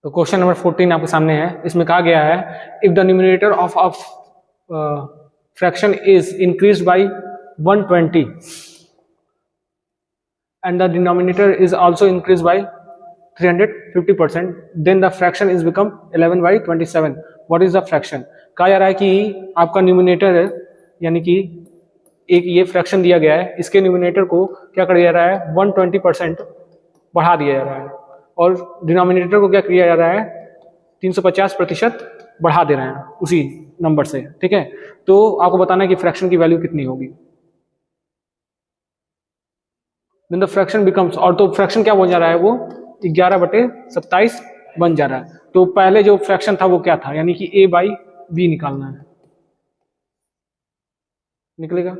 तो question number 14 आपके सामने है। इसमें कहा गया है if the numerator of fraction is increased by 120 and the denominator is also increased by 350%, then the fraction is become 11 by 27. What is the fraction? कहा जा रहा है कि आपका न्यूमिनेटर यानी कि एक ये फ्रैक्शन दिया गया है, इसके न्यूमिनेटर को क्या कर दिया जा रहा है 120% बढ़ा दिया जा रहा है और डिनोमिनेटर को क्या किया जा रहा है 350% बढ़ा दे रहे हैं उसी नंबर से। ठीक है, तो आपको बताना है कि फ्रैक्शन की वैल्यू कितनी होगी। Then the fraction becomes, और तो फ्रैक्शन क्या बन जा रहा है वो 11/27 बन जा रहा है। तो पहले जो फ्रैक्शन था वो क्या था, यानी कि a बाई बी निकालना है। निकलेगा,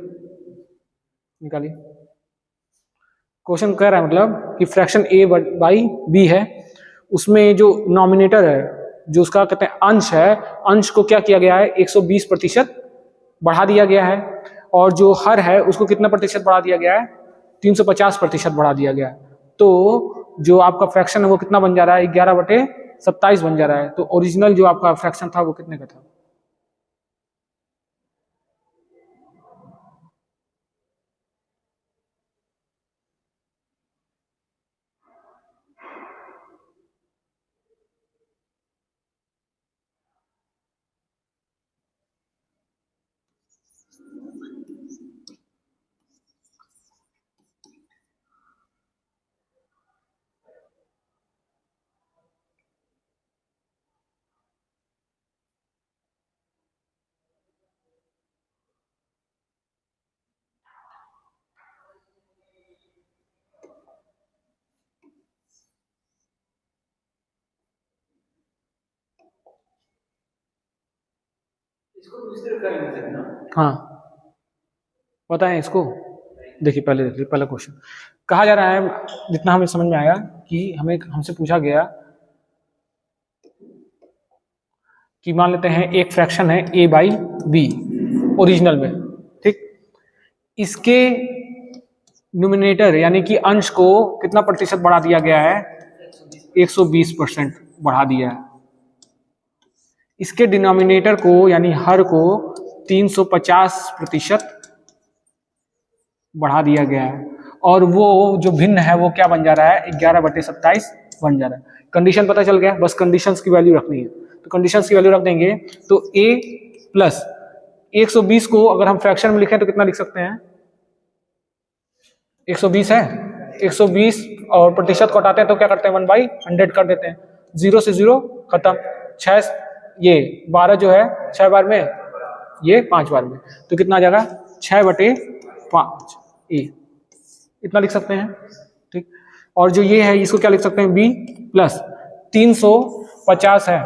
निकालिए। क्वेश्चन कह रहा है मतलब कि फ्रैक्शन a बाई बी है, उसमें जो नॉमिनेटर है जो उसका कहते हैं अंश है, अंश को क्या किया गया है 120% बढ़ा दिया गया है और जो हर है उसको कितना प्रतिशत बढ़ा दिया गया है 350% बढ़ा दिया गया है। तो जो आपका फ्रैक्शन है वो कितना बन जा रहा है 11/27 बन जा रहा है। तो ओरिजिनल जो आपका फ्रैक्शन था वो कितने का था? इसको दूसरे कर लेते हैं ना। हाँ पता है इसको, देखिए पहले देखिए पहला क्वेश्चन कहा जा रहा है, जितना हमें समझ में आया कि हमें हमसे पूछा गया कि मान लेते हैं एक फ्रैक्शन है a बाई बी ओरिजिनल में, ठीक, इसके न्यूमिनेटर यानी कि अंश को कितना प्रतिशत बढ़ा दिया गया है 120% बढ़ा दिया है। इसके डिनोमिनेटर को यानी हर को 350% बढ़ा दिया गया है और वो जो भिन्न है वो क्या बन जा रहा है 11/27 बन जा रहा है। कंडीशन पता चल गया, बस कंडीशंस की वैल्यू रखनी है। तो कंडीशंस की वैल्यू रख देंगे तो a प्लस 120 को अगर हम फ्रैक्शन में लिखें तो कितना लिख सकते हैं 120 है, 120 और प्रतिशत को हटाते हैं तो क्या करते हैं 1/100 कर देते हैं, 0 से 0 खत्म, 6 ये 12 जो है 6 बार में, ये 5 बार में, तो कितना आ जाएगा 6/5 ए, इतना लिख सकते हैं। ठीक, और जो ये है इसको क्या लिख सकते हैं b प्लस 350 है,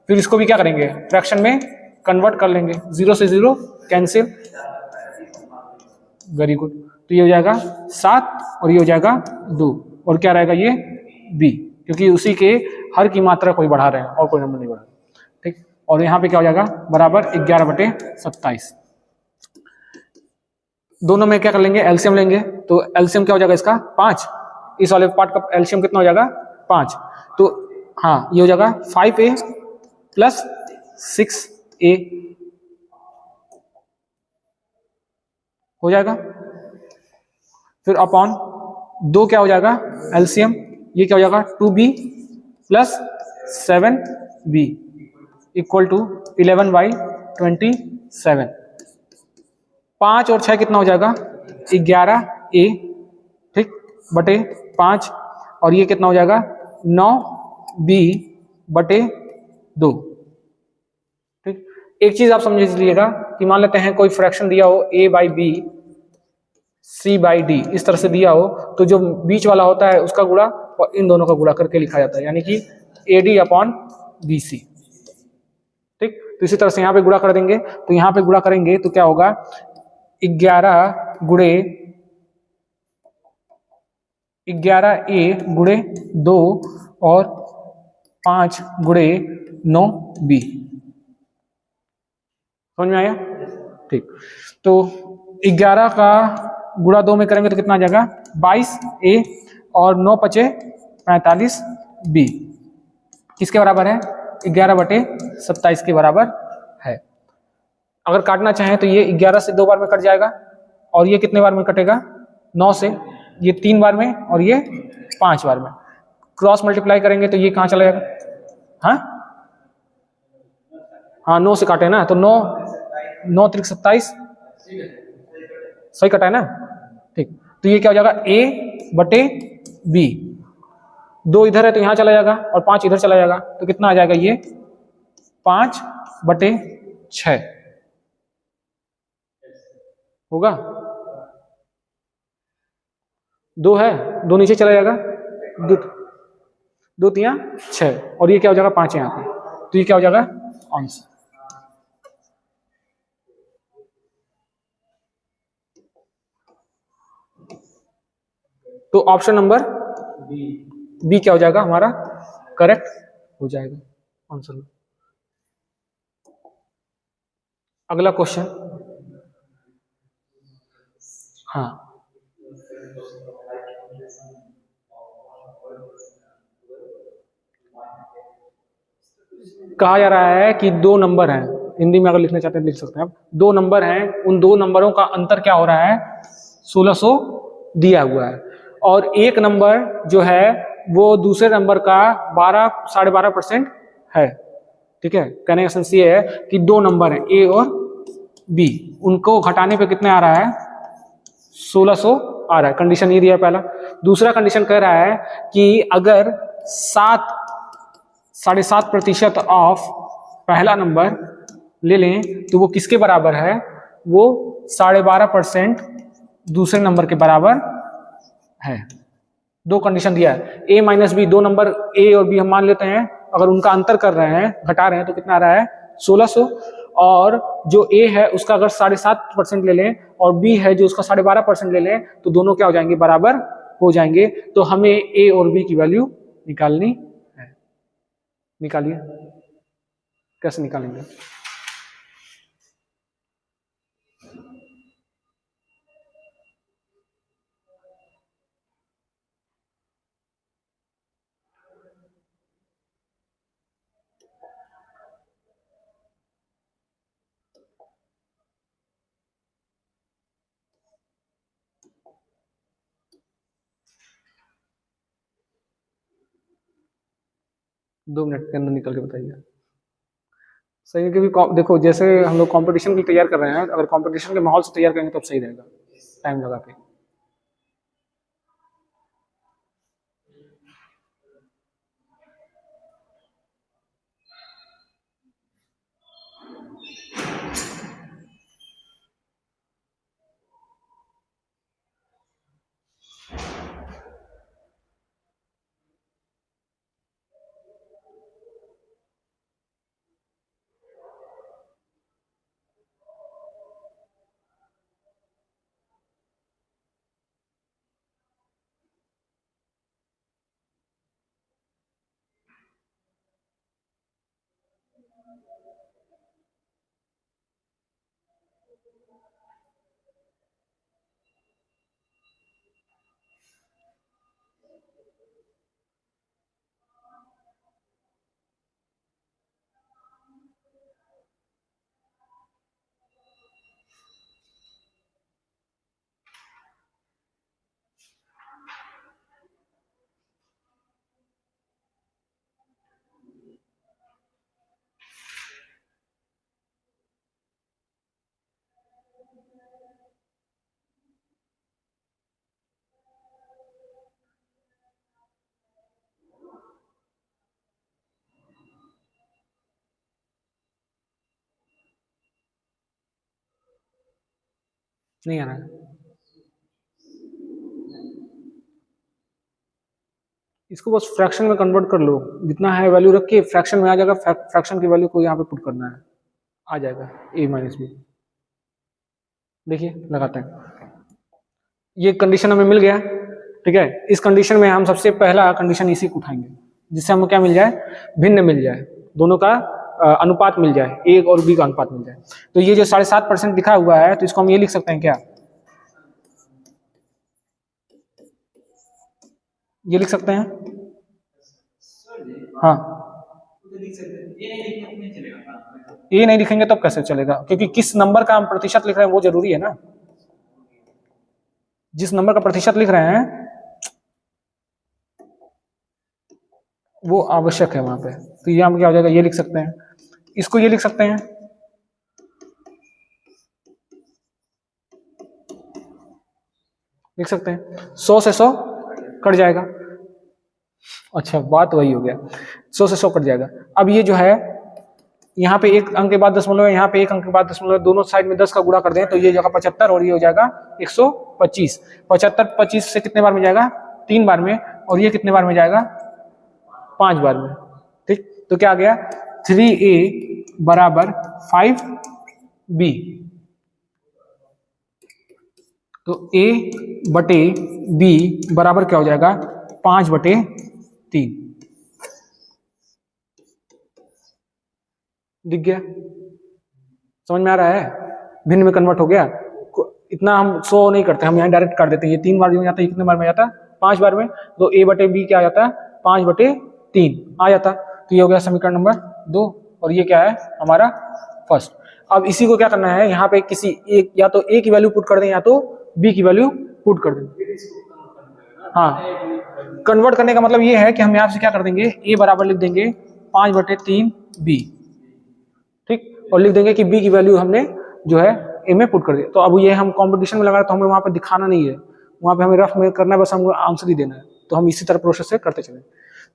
फिर इसको भी क्या करेंगे फ्रैक्शन में कन्वर्ट कर लेंगे, 0 से 0 कैंसिल, वेरी गुड, तो ये हो जाएगा 7 और ये हो जाएगा 2 और क्या रहेगा ये b, क्योंकि उसी के हर की मात्रा कोई बढ़ा रहे हैं और कोई नंबर नहीं बढ़ा। ठीक, और यहाँ पे क्या हो जाएगा बराबर 11/27। दोनों में क्या कर लेंगे एलसीएम लेंगे, तो एलसीएम क्या हो जाएगा इसका 5, इस वाले पार्ट का एलसीएम कितना हो जाएगा 5, तो हाँ ये हो जाएगा 5a प्लस 6a हो जाएगा, फिर अपॉन 2 क्या हो जाएगा एलसीएम, ये क्या हो जाएगा 2b plus 7b equal to 11/27। 5 और 6 कितना हो जाएगा 11a, ठीक, बटे 5 और ये कितना हो जाएगा 9b बटे 2। ठीक, एक चीज आप समझ लीजिएगा कि मान लेते हैं कोई फ्रैक्शन दिया हो a by B c by D, इस तरह से दिया हो तो जो बीच वाला होता है उसका गुणा और इन दोनों का गुणा करके लिखा जाता है, यानी कि ad अपॉन bc। ठीक, तो इसी तरह से यहाँ पे गुणा कर देंगे, तो यहाँ पे गुणा करेंगे तो क्या होगा 11 गुणे 11a गुणे 2 और 5 गुणे 9b, समझ में आया? ठीक, तो 11 का गुणा 2 में करेंगे तो कितना आ जाएगा 22a और 9 × 5 = 45b, किसके बराबर है? 11/27 के बराबर है। अगर काटना चाहें तो ये 11 से 2 बार में कट जाएगा, और ये कितने बार में कटेगा? 9 से, ये 3 बार में, और ये 5 बार में। क्रॉस मल्टीप्लाई करेंगे तो ये कहाँ चला जाएगा? हाँ हाँ, 9 से काटे ना, तो 9 9 त्रिक 27, सही कटा है ना? ठीक, तो ये क्या हो जाएगा? A/B, 2 इधर है तो यहाँ चला जाएगा, और 5 इधर चला जाएगा, तो कितना आ जाएगा? ये 5/6 होगा। 2 है, 2 नीचे चला जाएगा, 2 3 6, और ये क्या हो जाएगा? 5 है यहाँ पे, तो ये क्या हो जाएगा? आंसर। तो ऑप्शन नंबर बी क्या हो जाएगा हमारा? करेक्ट हो जाएगा आंसर। अगला क्वेश्चन, हाँ, कहा जा रहा है कि 2 नंबर हैं, हिंदी में अगर लिखना चाहते हैं लिख सकते हैं आप। 2 नंबर हैं, उन 2 नंबरों का अंतर क्या हो रहा है? 1600 दिया हुआ है, और एक नंबर जो है वो दूसरे नंबर का 12.5% है। ठीक है, कहने का सेंस ये है कि 2 नंबर हैं ए और बी, उनको घटाने पे कितने आ रहा है? 1600 आ रहा है। कंडीशन ये दिया है पहला। दूसरा कंडीशन कह रहा है कि अगर 7.5% ऑफ पहला नंबर ले लें तो वो किसके बराबर है? वो 12.5% दूसरे नंबर के बराबर है। 2 कंडीशन दिया है। A - B, 2 नंबर A और B हम मान लेते हैं, अगर उनका अंतर कर रहे हैं, घटा रहे हैं, तो कितना आ रहा है? 1600। और जो A है उसका अगर 7.5% ले लें, और B है जो उसका 12.5% ले लें, तो दोनों क्या हो जाएंगे? बराबर हो जाएंगे। तो हमें A और B की वैल्यू निकालनी है। निकालिए, कैसे निकालेंगे? दो मिनट के अंदर निकल के बताइए। सही है, क्योंकि देखो जैसे हम लोग कंपटीशन के लिए तैयार कर रहे हैं, अगर कंपटीशन के माहौल से तैयार करेंगे तब सही रहेगा, टाइम लगा के। नहीं आ रहा है। इसको बस फ्रैक्शन में कन्वर्ट कर लो, जितना है वैल्यू रख के फ्रैक्शन में आ जाएगा, फ्रैक्शन की वैल्यू को यहाँ पे पुट करना है, आ जाएगा A - B। देखिए लगाते हैं, ये कंडीशन हमें मिल गया। ठीक है, इस कंडीशन में हम सबसे पहला कंडीशन इसी को उठाएंगे, जिससे हमें क्या मिल जाए? भिन्न मिल जाए, दोनों का अनुपात मिल जाए, A और B का अनुपात मिल जाए। तो ये जो 7.5% लिखा हुआ है, तो इसको हम ये लिख सकते हैं क्या? ये लिख सकते हैं, हाँ, ए नहीं लिखेंगे तब कैसे चलेगा, क्योंकि किस नंबर का हम प्रतिशत लिख रहे हैं वो जरूरी है ना। जिस नंबर का प्रतिशत लिख रहे हैं वो आवश्यक है वहां पे। तो ये हम क्या हो जाएगा, ये लिख सकते हैं, इसको ये लिख सकते हैं, लिख सकते हैं 100 से 100 कट जाएगा। अच्छा बात वही हो गया, 100 से 100 कट जाएगा। अब ये जो है यहाँ पे एक अंक के बाद दशमलव है, यहाँ पे एक अंक के बाद दशमलव, दोनों साइड में 10 का गुणा कर दें तो ये जगह 75 और ये हो जाएगा 125। 75 25 से कितने बार में जाएगा, 3 बार में, और ये कितने बार में जाएगा, 5 बार में। ठीक, तो क्या आ गया 3a बराबर 5b। तो a बटे b बराबर क्या हो जाएगा, 5/3। दिख गया, समझ में आ रहा है, भिन्न में कन्वर्ट हो गया। इतना हम 100 नहीं करते, हम यहाँ डायरेक्ट कर देते हैं। ये 3 बार में जाता है, कितने बार में जाता है, 5 बार में। तो a बटे b क्या आ जाता है, 5/3 आ जाता। तो ये हो गया समीकरण नंबर 2, और ये क्या है हमारा फर्स्ट। अब इसी को क्या करना है, यहाँ पे किसी एक, या तो a की वैल्यू पुट कर दें या तो b की वैल्यू पुट कर दें। हाँ, कन्वर्ट करने का मतलब ये है कि हम यहाँ से क्या कर देंगे, a बराबर लिख देंगे 5/3b, ठीक, और लिख देंगे कि b की वैल्यू हमने जो है a में पुट कर दी। तो अब ये हम कंपटीशन में लगा रहे तो हमें वहां पे दिखाना नहीं है, वहां पे हमें रफ में करना है, बस हमको आंसर ही देना है। तो हम इसी तरह प्रोसेस से करते चले।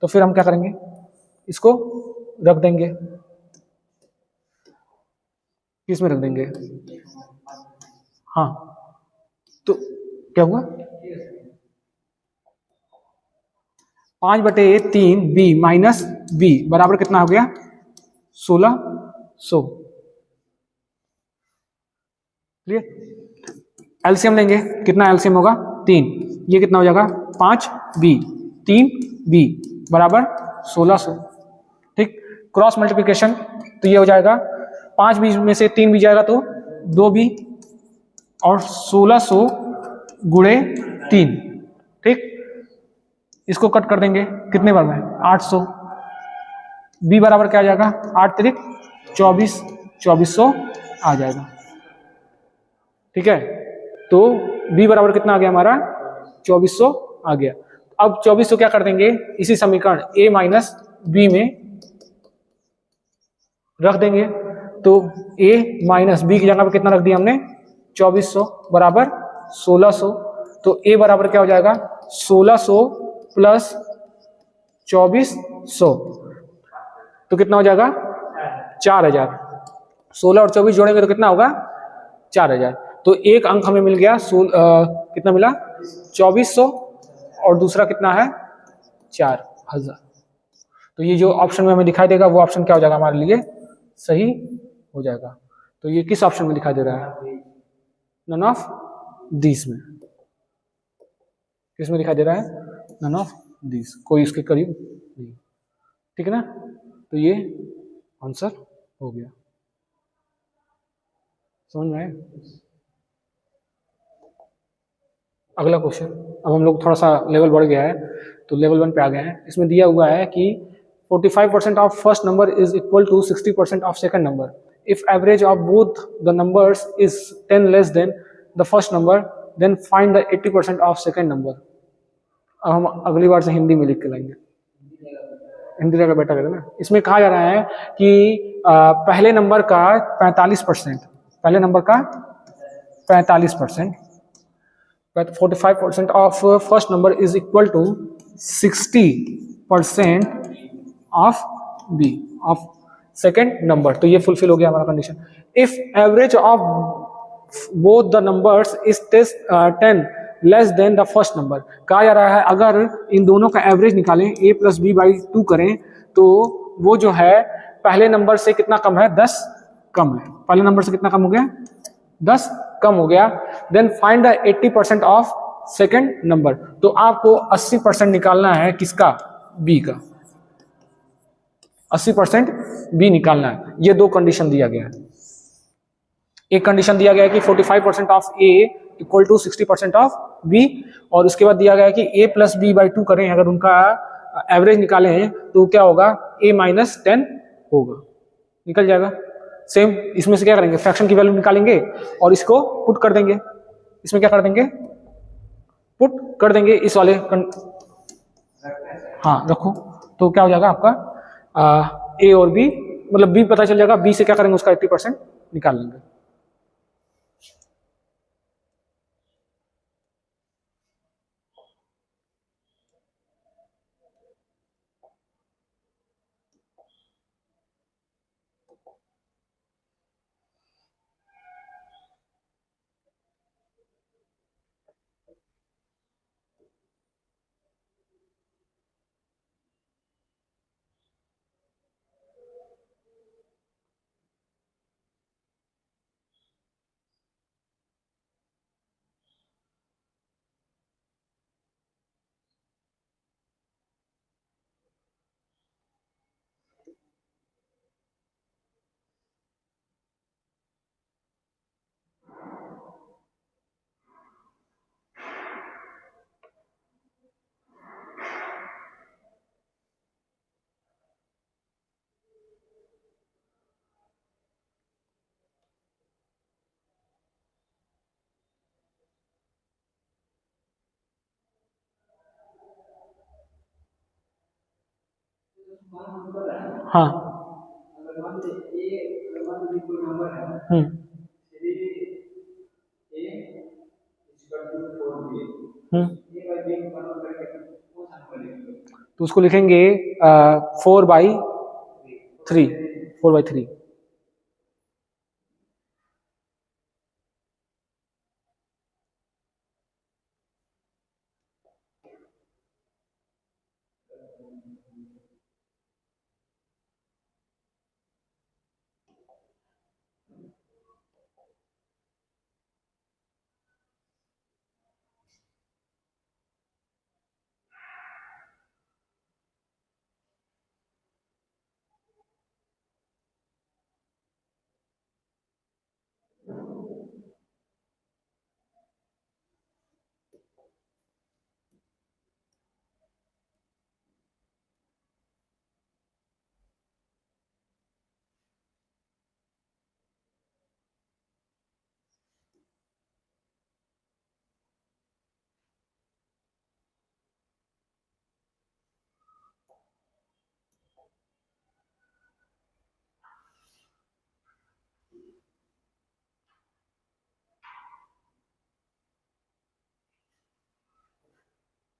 तो फिर हम क्या करेंगे, इसको रख देंगे, किस में रख देंगे, हाँ, तो क्या हुआ 5/3b माइनस b बराबर कितना हो गया, 1600। क्लियर। एलसीएम लेंगे, कितना एलसीएम होगा, 3, ये कितना हो जाएगा 5b 3b बराबर 1600। ठीक, क्रॉस मल्टीप्लिकेशन, तो ये हो जाएगा 5b में से 3b जाएगा तो 2b, और 1600 गुणे 3। ठीक, इसको कट कर देंगे कितने बार में, 800। b बराबर क्या आ जाएगा, 8 त्रिक 24, 2400 आ जाएगा। ठीक है, तो b बराबर कितना आ गया हमारा, 2400 आ गया। अब 2400 क्या कर देंगे, इसी समीकरण a माइनस b में रख देंगे। तो a माइनस b की जगह पर कितना रख दिया हमने, 2400 बराबर 1600। तो a बराबर क्या हो जाएगा, 1600 प्लस 2400, तो कितना हो जाएगा 4000। 16 और 24 जोड़ेंगे तो कितना होगा 4000। तो एक अंक हमें मिल गया, कितना मिला 2400, और दूसरा कितना है 4000। तो ये जो ऑप्शन में हमें दिखाई देगा वो ऑप्शन क्या हो जाएगा हमारे लिए सही हो जाएगा। तो ये किस ऑप्शन में दिखाई दे रहा है, नन ऑफ दिस में। किस में दिखाई दे रहा है, नन ऑफ दिस, कोई इसके करीब नहीं। ठीक है ना, तो ये आंसर हो गया, समझ में आया। अगला क्वेश्चन, अब हम लोग थोड़ा सा लेवल बढ़ गया है, तो लेवल 1 पे आ गए हैं। इसमें दिया हुआ है कि 45% of first number is equal to 60% of second number. If average of both the numbers is 10 less than the first number, then find the 80% of second number. अब हम अगली बार से हिंदी में लिख के लाएंगे, हिंदी जगह बेटा करें ना। इसमें कहा जा रहा है कि पहले नंबर का 45%, पहले नंबर का 45%, 45% of first number is equal to 60% of B of second number. तो ये फुलफिल हो गया हमारा condition. If average of both the numbers is 10 less than the first number, कहा जा रहा है अगर इन दोनों का एवरेज निकालें, a प्लस बी बाई 2 करें, तो वो जो है पहले नंबर से कितना कम है, 10 कम है। पहले नंबर से कितना कम हो गया, 10 कम हो गया। Then find the 80% of second number. तो आपको 80% निकालना है किसका, बी का, 80% बी निकालना है। ये दो कंडीशन दिया गया है। एक कंडीशन दिया गया है कि 45% of A equal to 60% of B, और उसके बाद दिया गया है कि a प्लस बी बाई 2 करें, अगर उनका एवरेज निकालें तो क्या होगा, a माइनस 10 होगा, निकल जाएगा। सेम इसमें से क्या करेंगे, फ्रैक्शन की वैल्यू निकालेंगे और इसको पुट कर देंगे, इसमें क्या कर देंगे, पुट कर देंगे इस वाले हाँ रखो, तो क्या हो जाएगा आपका ए और बी, मतलब बी पता चल जाएगा, बी से क्या करेंगे उसका 80% निकाल लेंगे। हाँ तो उसको लिखेंगे 4/3, 4/3।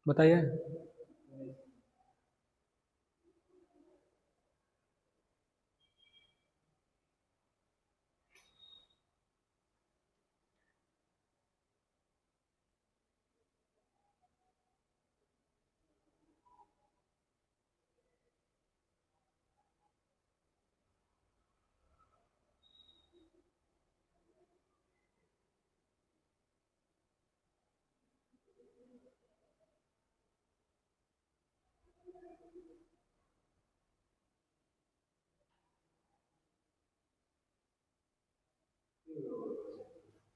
बताइए।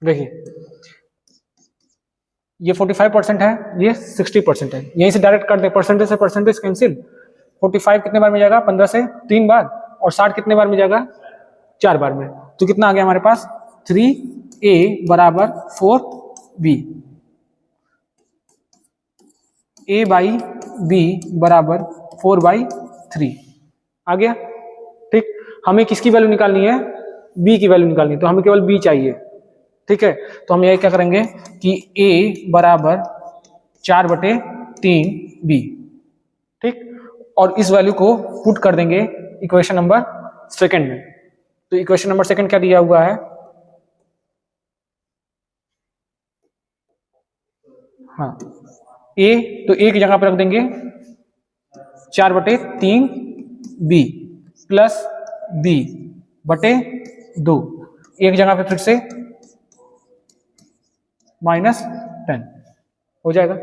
देखिए ये 45% है, ये 60% है, यहीं से डायरेक्ट कर दे, परसेंटेज से परसेंटेज कैंसिल। 45 कितने बार में जाएगा, 15 से 3 बार, और 60 कितने बार में जाएगा, 4 बार में। तो कितना आ गया हमारे पास, 3a बराबर 4b, a/b बराबर 4/3 आ गया। ठीक, हमें किसकी वैल्यू निकालनी है, b की वैल्यू निकालनी है, तो हमें केवल b चाहिए। ठीक है, तो हम ये क्या करेंगे कि a बराबर 4/3b, ठीक, और इस वैल्यू को पुट कर देंगे इक्वेशन नंबर सेकंड में। तो इक्वेशन नंबर सेकंड क्या दिया हुआ है, हाँ a, तो a की जगह पर रख देंगे 4/3b प्लस b/2, एक जगह पे फिर से -10 हो जाएगा।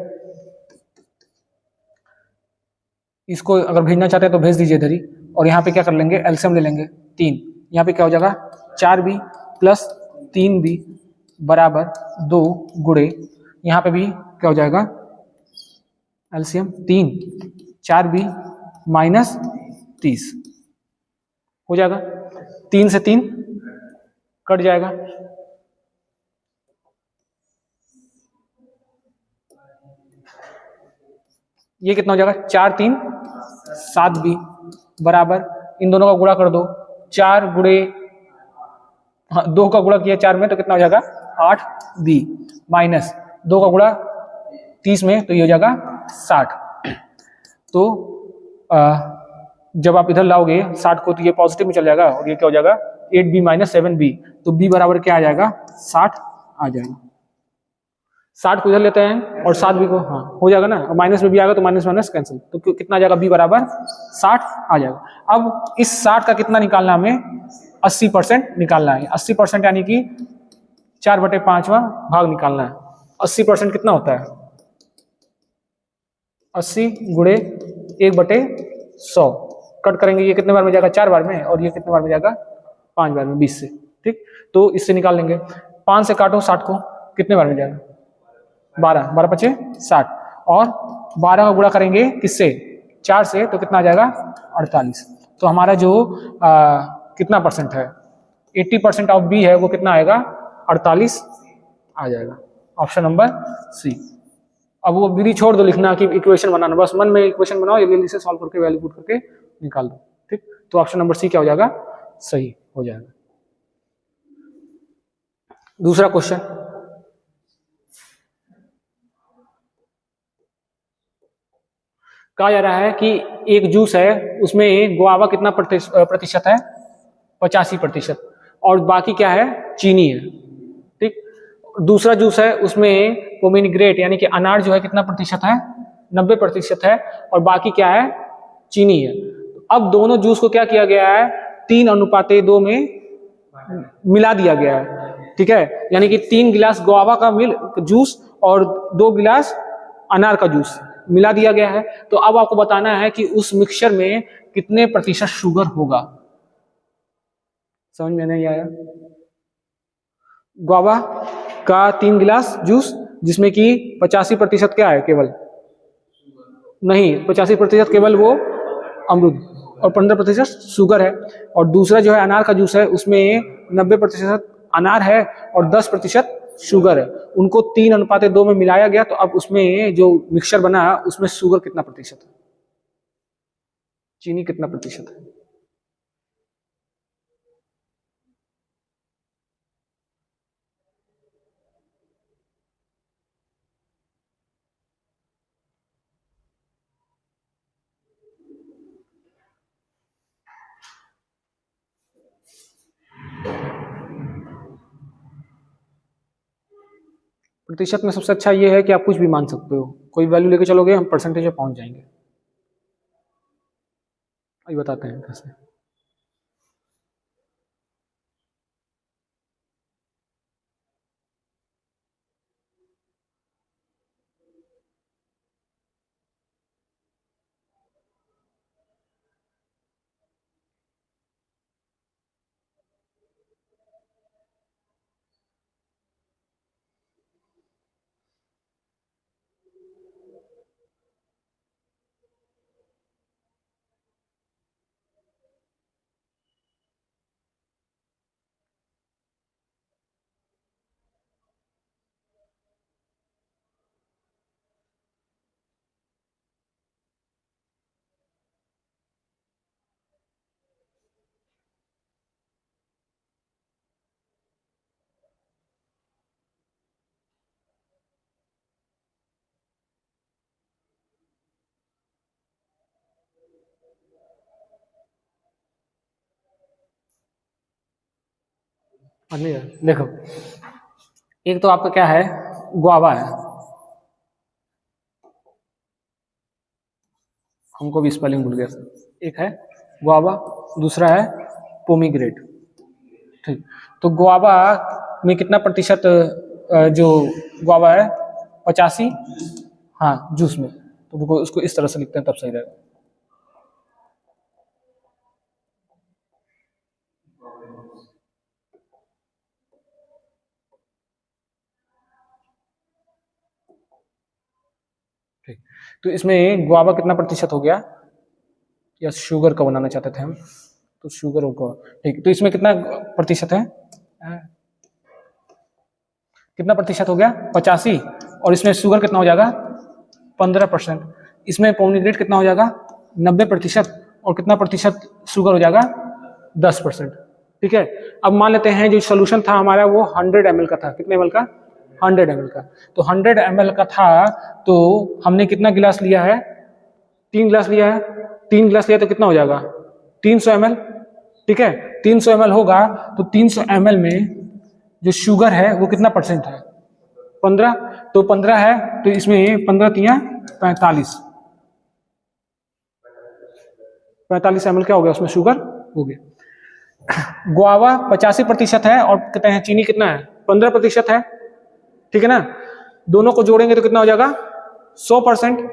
इसको अगर भेजना चाहते हैं तो भेज दीजिए इधर ही, और यहाँ पे क्या कर लेंगे, एलसीएम ले लेंगे 3, यहाँ पे क्या हो जाएगा 4b प्लस 3b बराबर 2 गुणे, यहाँ पे भी क्या हो जाएगा, एलसीएम 3, 4b माइनस 30 हो जाएगा। 3 से 3 कट जाएगा, ये कितना हो जाएगा 4 3 7 बी बराबर, इन दोनों का गुणा कर दो, 4 गुणे, हाँ 2 का गुणा किया 4 में तो कितना हो जाएगा 8 बी, माइनस 2 का गुणा 30 में तो ये हो जाएगा 60। तो जब आप इधर लाओगे 60 को तो ये पॉजिटिव में चल जाएगा और ये क्या हो जाएगा 8b माइनस 7b, तो b बराबर क्या आ जाएगा 60 आ जाएगा। 60 को इधर लेते हैं और 7b को, हाँ हो जाएगा ना, माइनस में भी आएगा तो माइनस माइनस कैंसिल, तो कितना आ जाएगा b बराबर 60 आ जाएगा। अब इस 60 का कितना निकालना हमें 80% निकालना है। 80% यानी कि 4/5 भाग निकालना है। 80% कितना होता है 80 गुणे 1/100, कट करेंगे ये कितने बार में जाएगा 4 बार में, और ये कितने बार में जाएगा 5 बार में 20 से, ठीक। तो इससे निकाल लेंगे, 5 से काटो 60 को, कितने बार में जाएगा 12, 12 पचे 60, और 12 का गुणा करेंगे किससे 4 से, तो कितना आ जाएगा 48। तो हमारा जो कितना परसेंट है 80% ऑफ बी है वो कितना आएगा 48 आ जाएगा, ऑप्शन नंबर सी। अब वो विधि छोड़ दो लिखना कि इक्वेशन बनाना, बस मन में इक्वेशन बनाओ, ये से सॉल्व करके वैल्यू पुट करके निकाल दो, ठीक। तो ऑप्शन नंबर सी क्या हो जाएगा सही हो जाएगा। दूसरा क्वेश्चन, कहा जा रहा है कि एक जूस है उसमें गुआवा कितना प्रतिशत है 85%, और बाकी क्या है चीनी है, ठीक। दूसरा जूस है उसमें पोमेग्रेनेट यानी कि अनार जो है कितना प्रतिशत है 90% है, और बाकी क्या है चीनी है। अब दोनों जूस को क्या किया गया है 3:2 में मिला दिया गया है, ठीक है, यानी कि 3 गिलास गुआवा का जूस और 2 गिलास अनार का जूस मिला दिया गया है। तो अब आपको बताना है कि उस मिक्सचर में कितने प्रतिशत शुगर होगा। समझ में नहीं आया? गुआवा का 3 गिलास जूस जिसमें कि 85% क्या है केवल, नहीं 85% केवल वो अमरूद और 15% शुगर है, और दूसरा जो है अनार का जूस है उसमें 90% अनार है और 10% शुगर है। उनको 3:2 में मिलाया गया, तो अब उसमें जो मिक्सचर बना उसमें शुगर कितना प्रतिशत है, चीनी कितना प्रतिशत है। प्रतिशत में सबसे अच्छा ये है कि आप कुछ भी मान सकते हो, कोई वैल्यू लेके चलोगे हम परसेंटेज में पहुंच जाएंगे। अभी बताते हैं कैसे। देखो, एक तो आपका क्या है गुआवा है, हमको भी स्पेलिंग भूल गया, एक है गुआवा दूसरा है पोमीग्रेट, ठीक। तो गुआवा में कितना प्रतिशत जो गुआवा है 85, हाँ जूस में, तो उसको इस तरह से लिखते हैं तब सही रहेगा। ठीक, तो इसमें गुआवा कितना प्रतिशत हो गया या शुगर का बनाना चाहते थे हम, तो शुगर का, ठीक। तो इसमें कितना प्रतिशत है, कितना प्रतिशत हो गया 85, और इसमें शुगर कितना हो जाएगा 15%। इसमें पोमिग्रेनेट कितना हो जाएगा 90%, और कितना प्रतिशत शुगर हो जाएगा 10%। ठीक है। अब मान लेते हैं जो सोल्यूशन था हमारा वो 100 ml का था, कितने ml का 100 ml का। तो 100 ml का था, तो हमने कितना गिलास लिया है 3 गिलास लिया है, 3 गिलास लिया तो कितना हो जाएगा 300 ml। ठीक है, 300 ml होगा, तो 300 ml में जो शुगर है वो कितना परसेंट है 15, तो 15 है, तो इसमें 15 तिया 45 ml क्या हो गया उसमें शुगर हो गया। गुआवा 85% है, और कहते हैं चीनी कितना है 15% है। ठीक है ना, दोनों को जोड़ेंगे तो कितना हो जाएगा 100%।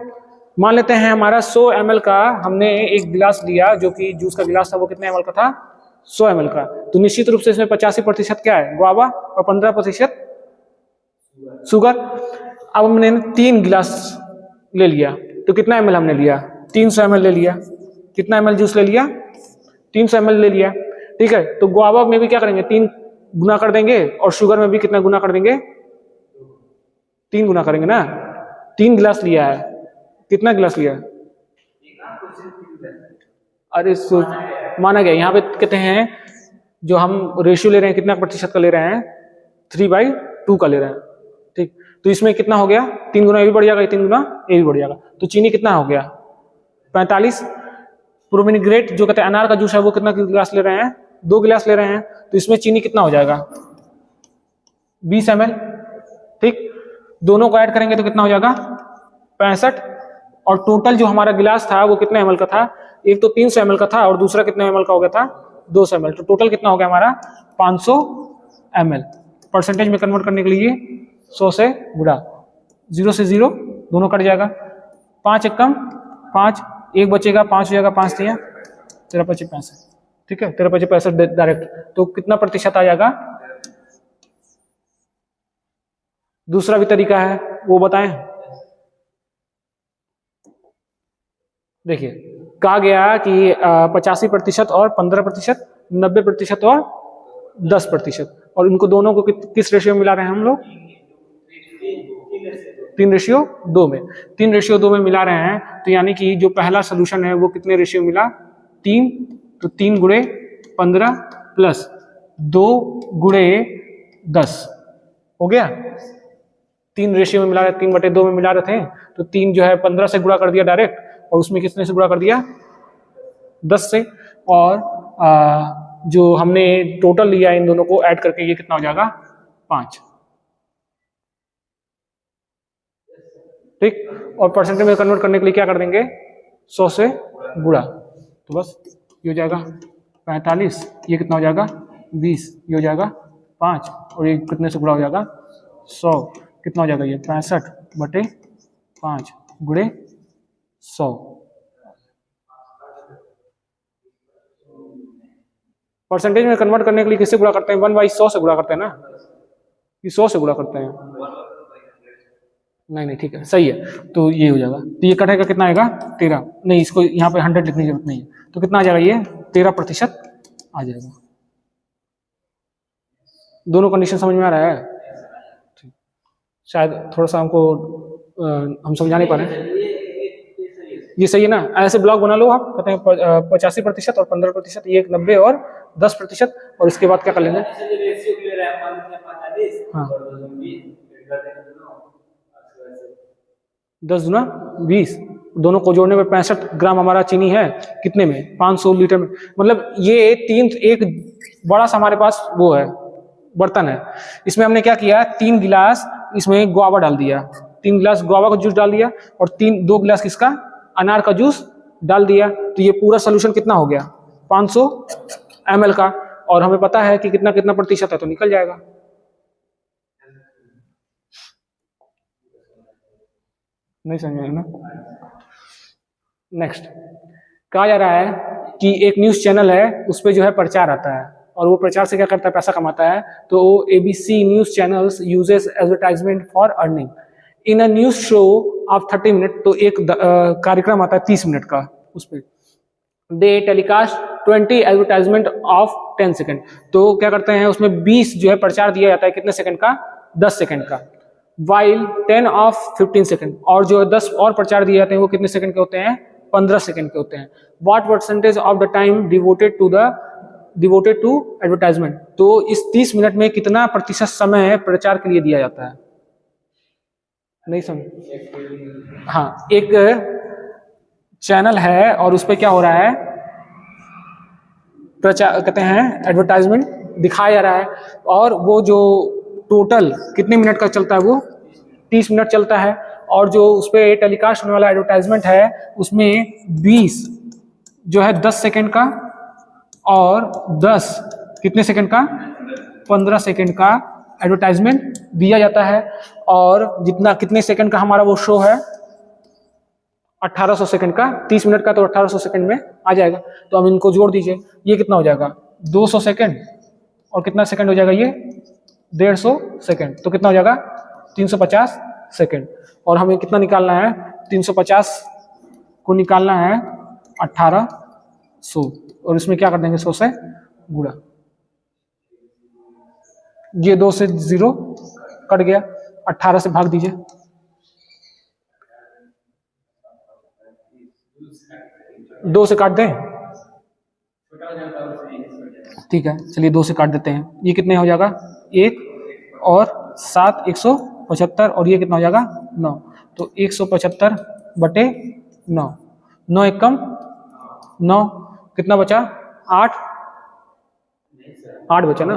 मान लेते हैं हमारा 100 ml का हमने एक गिलास लिया, जो कि जूस का गिलास था, वो कितने ml का था 100 ml का। तो निश्चित रूप से इसमें 85% क्या है गुआवा, और 15% शुगर। अब हमने 3 गिलास ले लिया, तो कितना ml हमने लिया 300 ml ले लिया। कितना ml जूस ले लिया 300 ml ले लिया। ठीक है, तो गुआवा में भी क्या करेंगे 3 गुना कर देंगे, और शुगर में भी कितना गुना कर देंगे 3 गुना करेंगे ना। 3 गिलास लिया है, कितना गिलास लिया है, अरे माना गया। यहाँ पे कहते हैं जो हम रेशियो ले रहे हैं कितना प्रतिशत का ले रहे हैं 3/2 का ले रहे हैं। ठीक, तो इसमें कितना हो गया 3 गुना ये भी बढ़ जाएगा, 3 गुना ये भी बढ़ जाएगा। तो चीनी कितना हो गया 45। पोमिग्रेनेट जो कहते हैं अनार का जूस है वो कितना गिलास ले रहे हैं 2 गिलास ले रहे हैं, तो इसमें चीनी कितना हो जाएगा 20 ml। ठीक, दोनों को ऐड करेंगे तो कितना हो जाएगा 65, और टोटल जो हमारा गिलास था वो कितने ml का था, एक तो 300 ml का था और दूसरा कितने ml का हो गया था 200 ml। तो टोटल कितना हो गया हमारा 500 ml। परसेंटेज में कन्वर्ट करने के लिए 100 से गुणा, 0 से 0 दोनों कट जाएगा, 5 एक कम 5, एक बचेगा 5 हो जाएगा, 5 दिया 13 25 65। ठीक है, 13 25 65 डायरेक्ट। तो कितना प्रतिशत आ जाएगा। दूसरा भी तरीका है वो बताएं। देखिए कहा गया कि 85% और 15%, 90% और 10%, और इनको दोनों को किस रेशियो में मिला रहे हैं हम लोग 3:2 में। 3:2 में मिला रहे हैं, तो यानी कि जो पहला सोल्यूशन है वो कितने रेशियो मिला 3, तो 3 गुणे 15 प्लस 2 गुणे 10 हो गया। 3 रेशियो में मिला रहे, 3/2 में मिला रहे थे, तो 3 जो है 15 से गुणा कर दिया डायरेक्ट, और उसमें कितने से गुणा कर दिया 10 से, और जो हमने टोटल लिया इन दोनों को ऐड करके ये कितना हो जाएगा 5। ठीक, और परसेंटेज में कन्वर्ट करने के लिए क्या कर देंगे 100 से गुणा, तो बस ये हो जाएगा 45, ये कितना हो जाएगा 20, ये हो जाएगा 5, और ये कितने से गुणा हो जाएगा 100, कितना हो जाएगा ये 65/5 गुणे 100। परसेंटेज में कन्वर्ट करने के लिए किससे गुणा करते हैं 1/100 से गुणा करते हैं ना, ये 100 से गुणा करते हैं। नहीं ठीक है सही है, तो ये हो जाएगा, तो ये कटेगा कितना आएगा 13, नहीं इसको यहाँ पे 100 लिखने की जरूरत नहीं है, तो कितना आ जाएगा ये 13% आ जाएगा। दोनों कंडीशन समझ में आ रहा है, शायद थोड़ा सा हमको हम समझा नहीं पा रहे हैं। ये सही है ना, ऐसे ब्लॉक बना लो आप, कहते हैं 85% और 15%, ये 90 और 10%, और इसके बाद क्या कर लेंगे हाँ 10 गुना 20, दोनों को जोड़ने में 65 ग्राम हमारा चीनी है, कितने में 500 लीटर में। मतलब ये एक बड़ा सा हमारे पास वो है बर्तन है, इसमें हमने क्या किया 3 गिलास इसमें गुआवा डाल दिया, 3 गिलास गुआवा का जूस डाल दिया, और 2 गिलास किसका अनार का जूस डाल दिया, तो ये पूरा सोल्यूशन कितना हो गया 500 ml का, और हमें पता है कि कितना कितना प्रतिशत है, तो निकल जाएगा। नहीं समझ ना। नेक्स्ट कहा जा रहा है कि एक न्यूज चैनल है उस पर जो है प्रचार आता है, और वो प्रचार से क्या करता है पैसा कमाता है, तो ABC news channels uses advertisement for earning in a news show off 30 minute. तो एक कार्यक्रम आता है 30 मिनट का, उस पर दे टेलीकास्ट 20 एडवर्टाइजमेंट ऑफ 10 सेकेंड। तो क्या करते हैं उसमें 20 जो है प्रचार दिया जाता है कितने सेकंड का, 10 सेकंड का। वाइल 10 ऑफ 15 सेकंड, और जो 10 और प्रचार दिए जाते हैं वो कितने सेकंड के होते हैं, 15 सेकंड के होते हैं। What percentage of the time devoted to advertisement, तो इस 30 मिनट में कितना प्रतिशत समय प्रचार के लिए दिया जाता है। नहीं समझ, हाँ, एक चैनल है और उस पर क्या हो रहा है, प्रचार कहते हैं एडवर्टाइजमेंट दिखाया जा रहा है, और वो जो टोटल कितने मिनट का चलता है, वो 30 मिनट चलता है। और जो उस पर टेलीकास्ट होने वाला एडवर्टाइजमेंट है उसमें 20 जो है 10 सेकंड का, और 10 कितने सेकंड का, 15 सेकंड का एडवर्टाइजमेंट दिया जाता है। और जितना कितने सेकंड का हमारा वो शो है, 1800 सेकंड का, 30 मिनट का, तो 1800 सेकंड में आ जाएगा। तो अब इनको जोड़ दीजिए, ये कितना हो जाएगा 200 सेकंड, और कितना सेकंड हो जाएगा ये 150 सेकंड, तो कितना हो जाएगा 350 सेकंड। और हमें कितना निकालना है, 350 को निकालना है 1800, और इसमें क्या कर देंगे 100 से गुणा, ये 2 से 0 कट गया, 18 से भाग दीजिए, दो से काट दें, ठीक है चलिए 2 से काट देते हैं, ये कितने हो जाएगा 1 और 7 175, और ये कितना हो जाएगा 9, तो 175 बटे 9, 9 एक कम 9, कितना बचा 8, 8 बचा ना,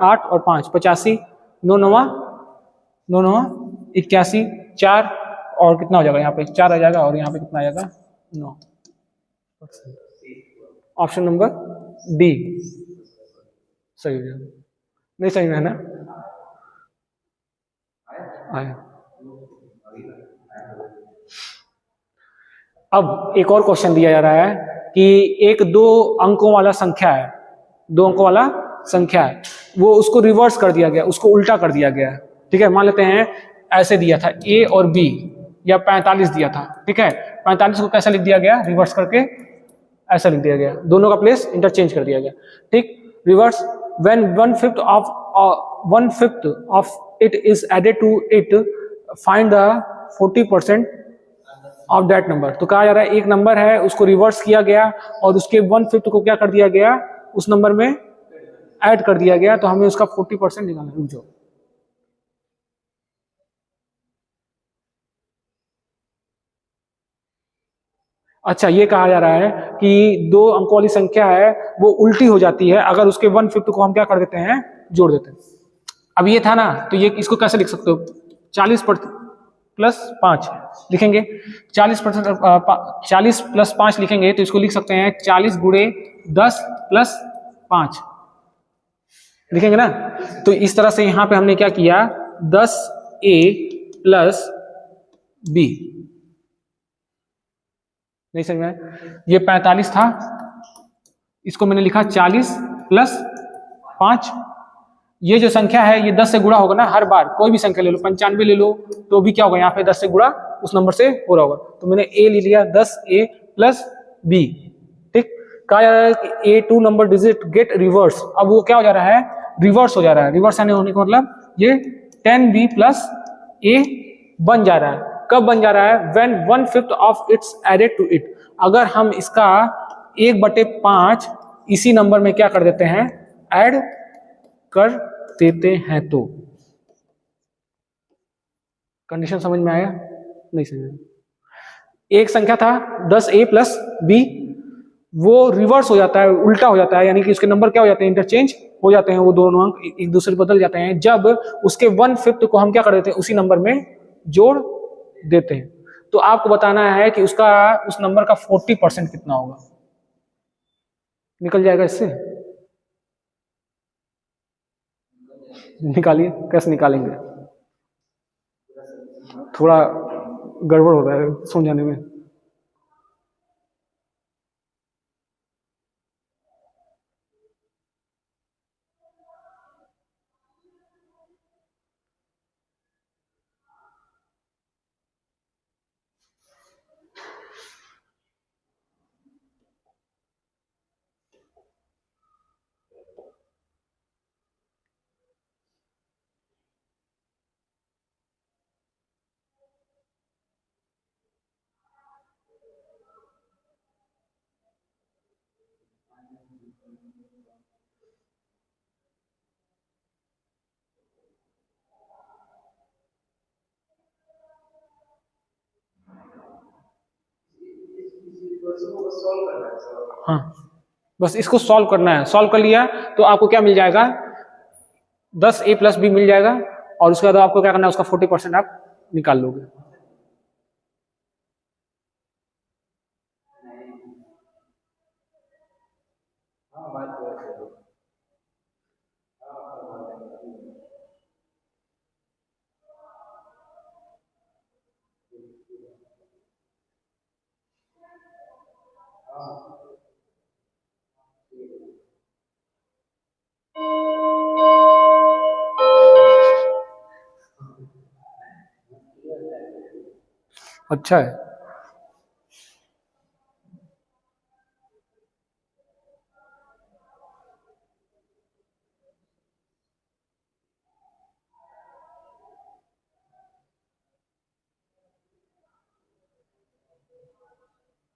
8 और 5 85, 9 9 9 9 81, 4, और कितना हो जाएगा यहाँ पे 4 आ जाएगा, और यहाँ पे कितना आ जाएगा 9। ऑप्शन नंबर डी सही हो जाएगा। नहीं सही में है ना, आया। अब एक और क्वेश्चन दिया जा रहा है कि एक 2 अंकों वाला संख्या है, 2 अंकों वाला संख्या है, वो उसको रिवर्स कर दिया गया, उसको उल्टा कर दिया गया है। ठीक है, मान लेते हैं ऐसे दिया था ए और बी, या 45 दिया था, ठीक है, 45 को कैसे लिख दिया गया, रिवर्स करके ऐसा लिख दिया गया, दोनों का प्लेस इंटरचेंज कर दिया गया। ठीक, reverse, when 1/5 of it is added to it, find the 40% of that number. तो कहा जा रहा है एक नंबर है उसको रिवर्स किया गया और उसके 1/5 को क्या कर दिया गया, उस नंबर में ऐड कर दिया गया, तो हमें उसका 40% निकालना है। रुक जाओ, अच्छा ये कहा जा रहा है कि 2 अंकों वाली संख्या है वो उल्टी हो जाती है अगर उसके 1/5 को हम क्या कर देते हैं, जोड़ देते हैं। अब ये था ना, तो ये इसको कैसे लिख सकते हो, 40% प्लस 5 लिखेंगे, 40% 40 प्लस 5 लिखेंगे, तो इसको लिख सकते हैं 40 गुणे 10 प्लस 5 लिखेंगे ना। तो इस तरह से यहां पे हमने क्या किया, 10a प्लस b, नहीं समझ में, ये 45 था, इसको मैंने लिखा 40 प्लस 5। ये जो संख्या है ये 10 से गुणा होगा ना, हर बार कोई भी संख्या ले लो, 95 ले लो, तो भी क्या होगा यहाँ पे 10 से गुणा उस नंबर से हो रहा होगा, तो मैंने a ले लिया 10a प्लस b। ठीक, कहा जा रहा है कि A2 number digit gate reverse, अब वो क्या हो जा रहा है, रिवर्स हो जा रहा है, रिवर्स आने होने का मतलब ये 10b प्लस a बन जा रहा है। कब बन जा रहा है, when 1/5 of it's added to it, अगर हम इसका 1/5 इसी नंबर में क्या कर देते हैं, ऐड कर देते हैं। तो कंडीशन समझ में आया, नहीं समझ में, एक संख्या था 10a प्लस b, वो रिवर्स हो जाता है, उल्टा हो जाता है, यानी कि उसके नंबर क्या हो जाते हैं, इंटरचेंज हो जाते हैं, वो दोनों अंक एक दूसरे बदल जाते हैं जब उसके 1/5 को हम क्या कर देते हैं, उसी नंबर में जोड़ देते हैं। तो आपको बताना है कि उसका उस नंबर का 40% कितना होगा, निकल जाएगा इससे, निकालिए, कैसे निकालेंगे, थोड़ा गड़बड़ हो रहा है समझाने में। हाँ, बस इसको सॉल्व करना है। सॉल्व कर लिया तो आपको क्या मिल जाएगा, 10a+b मिल जाएगा, और उसके बाद आपको क्या करना है, उसका 40% आप निकाल लोगे। अच्छा है।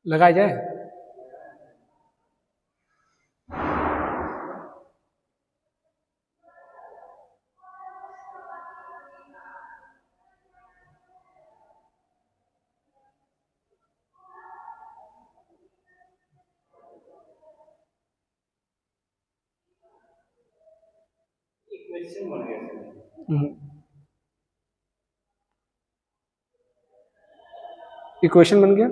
लगाया जाए। इक्वेशन बन गया।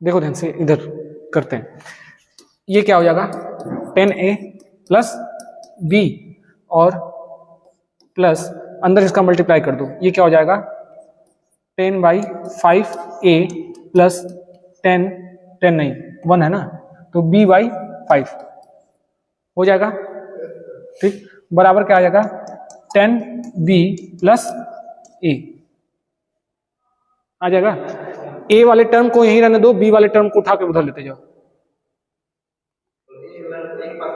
देखो ध्यान से, इधर करते हैं। ये क्या हो जाएगा, 10a+b और प्लस अंदर इसका मल्टीप्लाई कर दो, ये क्या हो जाएगा, 10/5a प्लस 10, 10 नहीं 1 है ना, तो b/5 हो जाएगा। ठीक, बराबर क्या आ जाएगा, 10b+a आ जाएगा। a वाले टर्म को यहीं रहने दो, b वाले टर्म को उठा के उधर लेते जाओ।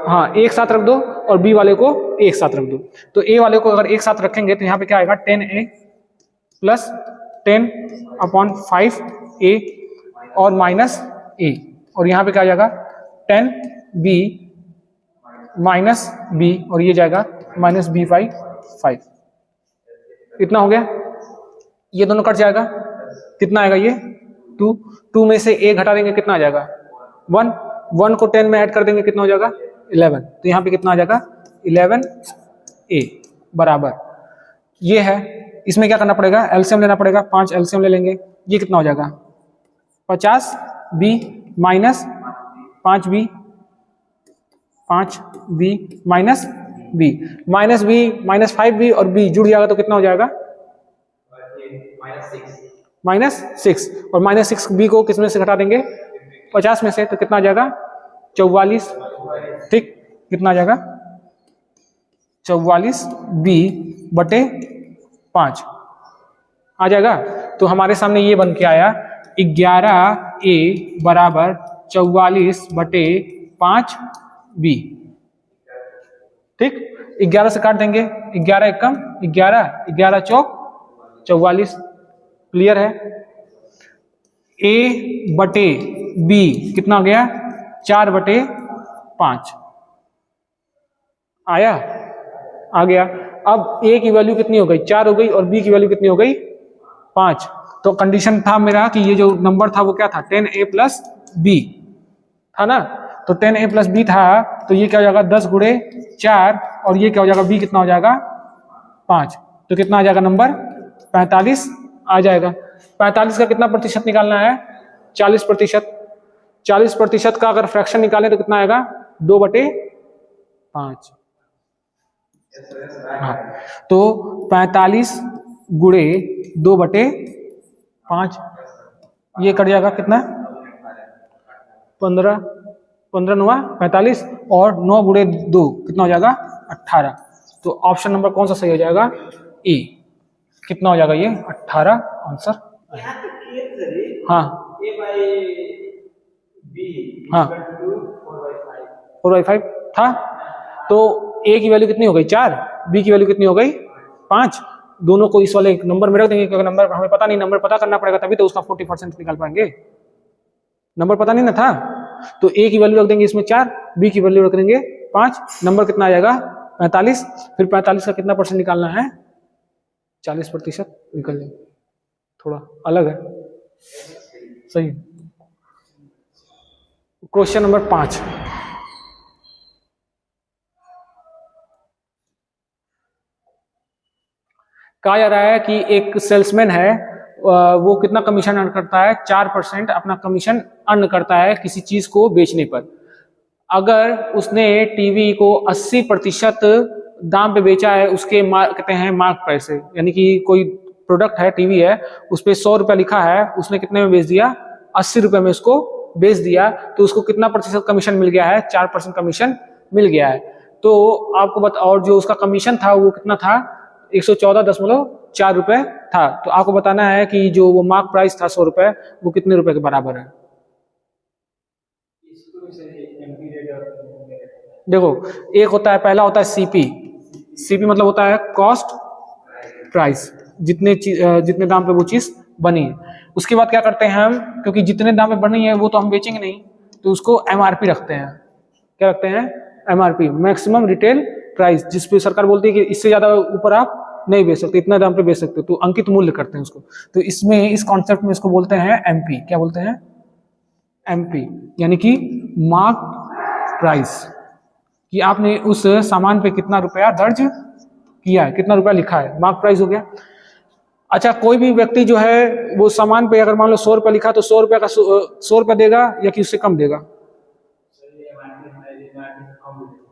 हाँ, एक साथ रख दो और b वाले को एक साथ रख दो। तो a वाले को अगर एक साथ रखेंगे तो यहाँ पे क्या आएगा, 10a+10/5a और माइनस a, और यहाँ पे क्या आ जाएगा, 10b-b और ये जाएगा -b/5। इतना हो गया, ये दोनों कट जाएगा, कितना आएगा ये 2, 2 में से a घटा देंगे कितना आ जाएगा 1, 1 को 10 में ऐड कर देंगे कितना हो जाएगा 11, तो यहाँ पे कितना आ जाएगा 11a बराबर, ये है। इसमें क्या करना पड़ेगा, एलसीएम लेना पड़ेगा, 5 एलसीएम ले लेंगे, ये कितना हो जाएगा 50b minus 5b, 5b minus b, -5b और b जुड़ जाएगा तो कितना हो जाएगा -6, और -6b को किस में से घटा देंगे 50 में से, तो कितना आ जाएगा 44। ठीक, कितना आ जाएगा 44b/5 आ जाएगा। तो हमारे सामने ये बन के आया 11a बराबर 44/5b। ठीक, 11 से काट देंगे, 11 एकम 11, 11 चौक 44। क्लियर है। a/b कितना हो गया 4/5 आया, आ गया। अब a की वैल्यू कितनी हो गई 4 हो गई और b की वैल्यू कितनी हो गई 5। तो कंडीशन था मेरा कि ये जो नंबर था वो क्या था 10a+b था ना, तो 10a+b था, तो ये क्या हो जाएगा 10 गुणे 4 और ये क्या हो जाएगा b कितना हो जाएगा 5, तो कितना आ जाएगा नंबर 45 आ जाएगा। 45 का कितना प्रतिशत निकालना है 40%। 40% का अगर फ्रैक्शन निकालें तो कितना आएगा 2/5। हाँ, तो 45 गुणे 2/5 ये कट जाएगा कितना 15, 15 9 45 और 9 गुणे 2 कितना हो जाएगा 18। तो ऑप्शन नंबर कौन सा सही हो जाएगा ए, कितना हो जाएगा ये 18 आंसर। हाँ हाँ 4/5 था, तो a की वैल्यू कितनी हो गई 4, b की वैल्यू कितनी हो गई 5, दोनों को इस वाले नंबर में रख देंगे, क्योंकि नंबर हमें पता नहीं, नंबर पता करना पड़ेगा तभी तो उसका 40% निकाल पाएंगे। नंबर पता नहीं ना था, तो ए की वैल्यू रख देंगे इसमें 4, बी की वैल्यू रख देंगे 5, नंबर कितना आ जाएगा 45। फिर 45 का कितना परसेंट निकालना है, 40% निकल जाए, थोड़ा अलग है, सही। क्वेश्चन नंबर 5, कहा जा रहा है कि एक सेल्समैन है, वो कितना कमीशन अर्न करता है, 4% अपना कमीशन अर्न करता है किसी चीज को बेचने पर। अगर उसने टीवी को 80% दाम पे बेचा है, उसके कहते हैं मार्क प्राइस से, यानी कि कोई प्रोडक्ट है, टीवी है, उस पर 100 रुपया लिखा है, उसने कितने में बेच दिया, 80 रुपये में उसको बेच दिया, तो उसको कितना प्रतिशत कमीशन मिल गया है, 4% कमीशन मिल गया है। तो आपको बता, और जो उसका कमीशन था वो कितना था, 114.4 रुपये था। तो आपको बताना है कि जो वो मार्क प्राइस था 100 रुपये, वो कितने रुपए के बराबर है। देखो, एक होता है, पहला होता है सीपी। सीपी मतलब होता है कॉस्ट प्राइस, जितने दाम पे वो चीज बनी है। उसके बाद क्या करते हैं हम, क्योंकि जितने दाम पे बनी है वो तो हम बेचेंगे नहीं, तो उसको एमआरपी रखते हैं। क्या रखते हैं, एमआरपी, मैक्सिमम रिटेल प्राइस, जिस पे सरकार बोलती है कि इससे ज्यादा ऊपर आप नहीं बेच सकते, इतना दाम पे बेच सकते हो, तो अंकित मूल्य करते हैं उसको। तो इसमें, इस कॉन्सेप्ट में इसको बोलते हैं एमपी। क्या बोलते हैं, एमपी, यानी कि मार्क प्राइस, कि आपने उस सामान पे कितना रुपया दर्ज किया है, कितना रुपया लिखा है, मार्क प्राइस हो गया। अच्छा, कोई भी व्यक्ति जो है वो सामान पे अगर मान लो 100 रुपया लिखा, तो 100 रुपया का 100 रुपया देगा या कि उससे कम देगा,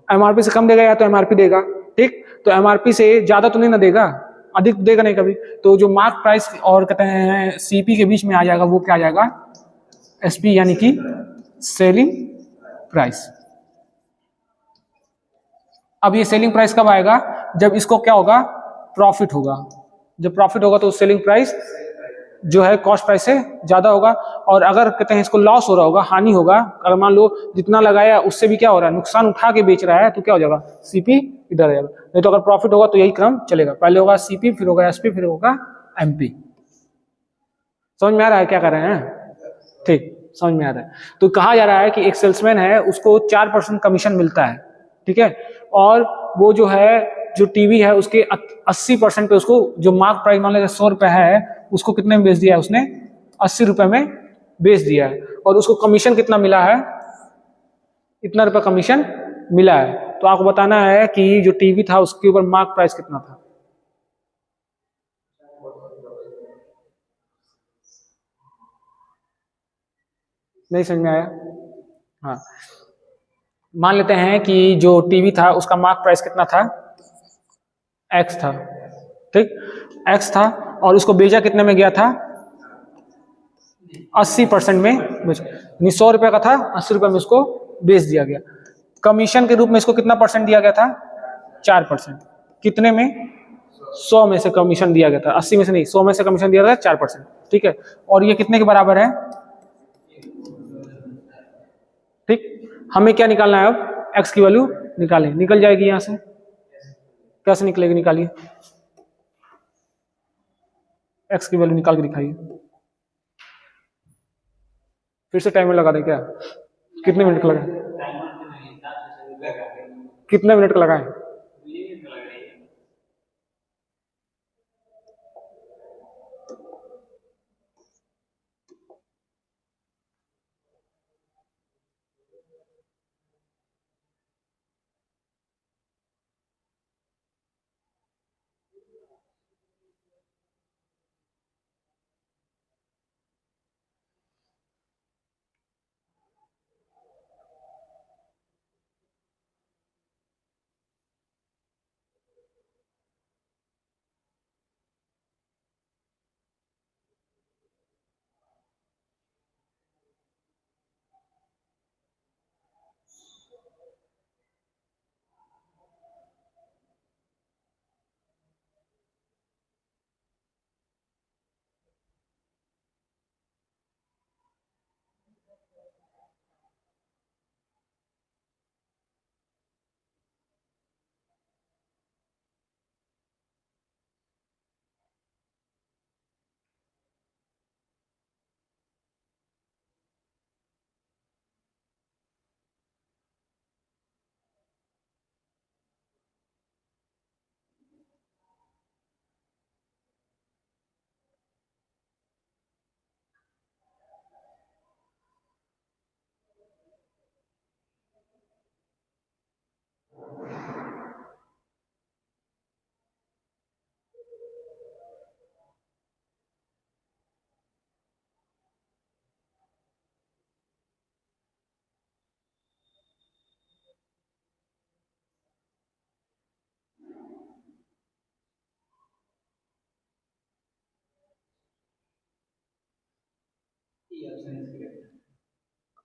एमआरपी से कम देगा या तो एमआरपी देगा। ठीक, तो एमआरपी से ज्यादा तो नहीं ना देगा, अधिक देगा नहीं कभी। तो जो मार्क प्राइस और कहते हैं सीपी के बीच में आ जाएगा, वो क्या आ जाएगा, एसपी, यानी कि सेलिंग प्राइस। अब ये सेलिंग प्राइस कब आएगा, जब इसको क्या होगा, प्रॉफिट होगा। जब प्रॉफिट होगा तो सेलिंग प्राइस जो है कॉस्ट प्राइस से ज्यादा होगा। और अगर कहते हैं इसको लॉस हो रहा होगा, हानि होगा, अगर मान लो जितना लगाया उससे भी क्या हो रहा है, नुकसान उठा के बेच रहा है, तो क्या हो जाएगा, सीपी इधर आ जाएगा। नहीं तो अगर प्रॉफिट होगा तो यही क्रम चलेगा, पहले होगा सीपी, फिर होगा एसपी, फिर होगा एमपी। समझ में आ रहा है क्या कर रहे हैं, ठीक, समझ में आ रहा है। तो कहा जा रहा है कि एक सेल्समैन है, उसको 4% कमीशन मिलता है, ठीक है, और वो जो है, जो टीवी है उसके 80% पे उसको, जो मार्क प्राइस मान लीजिए 100 रुपये है, उसको कितने में बेच दिया है उसने, 80 रुपये में बेच दिया है, और उसको कमीशन कितना मिला है, इतना रुपया कमीशन मिला है। तो आपको बताना है कि जो टीवी था उसके ऊपर मार्क प्राइस कितना था। नहीं समझ में आया, हाँ, मान लेते हैं कि जो टीवी था उसका मार्क प्राइस कितना था, एक्स था, ठीक, एक्स था, और उसको बेचा कितने में गया था, 80% में बेचा, यानी 100 रुपये का था, 80 रुपये में उसको बेच दिया गया। कमीशन के रूप में इसको कितना परसेंट दिया गया था, 4%। कितने में, 100 में से कमीशन दिया गया था, 80 में से नहीं, 100 में से कमीशन दिया गया था 4%, ठीक है। और ये कितने के बराबर है, ठीक, हमें क्या निकालना है अब, एक्स की वैल्यू निकालें, निकल जाएगी यहां से, कैसे निकलेगी, निकालिए, एक्स की वैल्यू निकाल के दिखाइए। फिर से टाइमर लगा दें क्या, कितने मिनट का लगा, कितने मिनट का लगाए,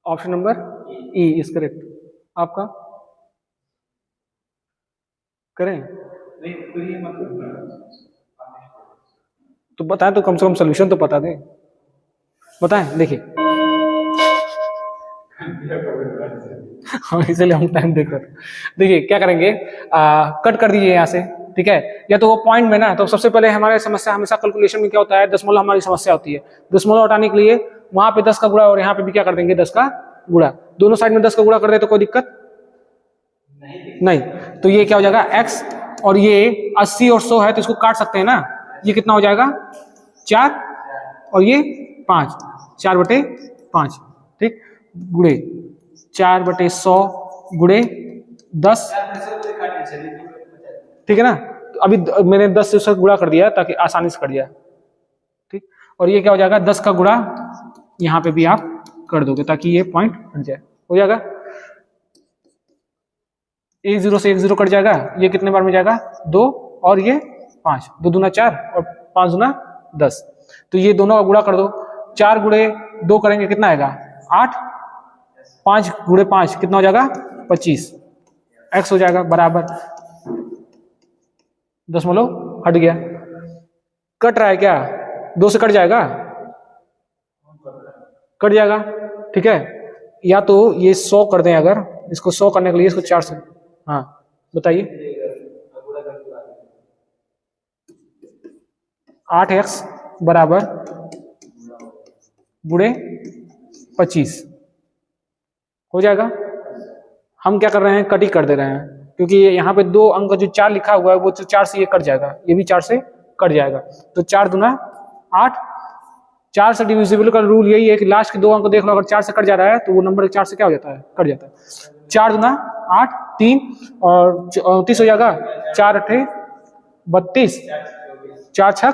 option number E is correct. आपका करें तो बताएं, तो कम से कम सोल्यूशन तो बता दें। बताएं, देखिए हाँ इसलिए हम टाइम देख रहे थे। देखिए क्या करेंगे, कट कर दीजिए यहाँ से, ठीक है। या तो वो पॉइंट में ना, तो सबसे पहले हमारे समस्या हमेशा कैलकुलेशन में क्या होता है, दशमलव हमारी समस्या होती है। दशमलव हटाने के लिए वहां पे 10 का गुणा और यहाँ पे भी क्या कर देंगे 10 का गुणा, दोनों साइड में 10 का गुणा कर दे तो कोई दिक्कत नहीं। तो ये क्या हो जाएगा x, और ये 80 और 100 है तो इसको काट सकते हैं ना, ये कितना हो जाएगा 4 और ये 5, 4/5, ठीक, गुणे 4/100 गुणे 10, ठीक है ना। तो अभी मैंने 10 से उसका गुणा कर दिया ताकि आसानी से कट जाए, ठीक। और ये क्या हो जाएगा 10 का गुणा यहाँ पे भी आप कर दोगे ताकि ये पॉइंट हट जाए, हो जाएगा। 1 0 से 1 0 कट जाएगा, ये कितने बार में जाएगा 2 और ये 5, 2 दूना 4 और 5 दूना 10, तो ये दोनों का गुणा कर दो। 4 गुणे 2 करेंगे कितना आएगा 8, 5 गुणे 5 कितना हो जाएगा 25, x हो जाएगा बराबर, दशमलव हट गया। कट रहा है क्या, 2 से कट जाएगा, कट जाएगा, ठीक है। या तो ये 100 कर दें, अगर इसको 100 करने के लिए इसको 4 से, हाँ बताइए 8x बराबर गुणे 25 हो जाएगा। हम क्या कर रहे हैं, कट ही कर दे रहे हैं, क्योंकि यहाँ पे 2 अंक जो 4 लिखा हुआ है वो 4 से ये कट जाएगा, ये भी 4 से कट जाएगा, तो 4 दूना 8। 4 से डिविजिबल का रूल यही है कि लास्ट के 2 अंक देख लो, अगर 4 से कट जा रहा है तो वो नंबर 4 से क्या हो जाता है, कट जाता है। 4 दूना 8, 3 और 29 हो जाएगा, 4 8 32, 4 6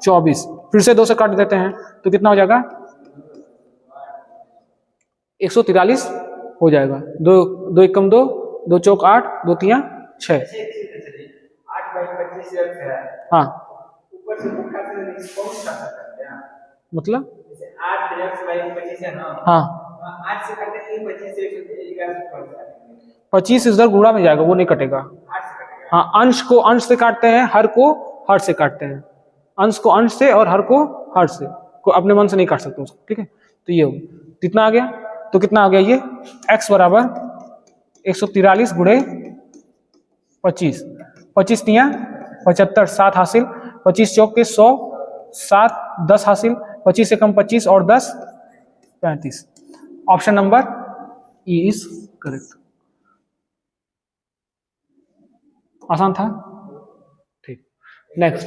24, फिर से 2 से काट देते हैं तो कितना हो जाएगा 143 हो जाएगा। 2 2 एकम 2, 2 चौक 8, 2 तिया 6, 8/25 है। हाँ ऊपर से मुखा से कौन सा करते हैं, मतलब 8x/25 है ना, हाँ 8 से काटते हैं 25 से 111 25 इधर गुणा में जाएगा, वो नहीं कटेगा। 8 से कटेगा। हाँ अंश को अंश से काटते हैं, हर को हर से काटते हैं, अंश को अंश से और हर को हर से, को अपने मन से नहीं काट सकते उसको, ठीक है। तो ये होगा कितना आ गया, तो कितना आ गया ये x बराबर 143 गुणे 25, 25 तिया 75, 7 हासिल, 25 चौक के 100, 7 10 हासिल, 25 से कम 25 और 10 35। Option number E is correct. आसान था, ठीक। नेक्स्ट,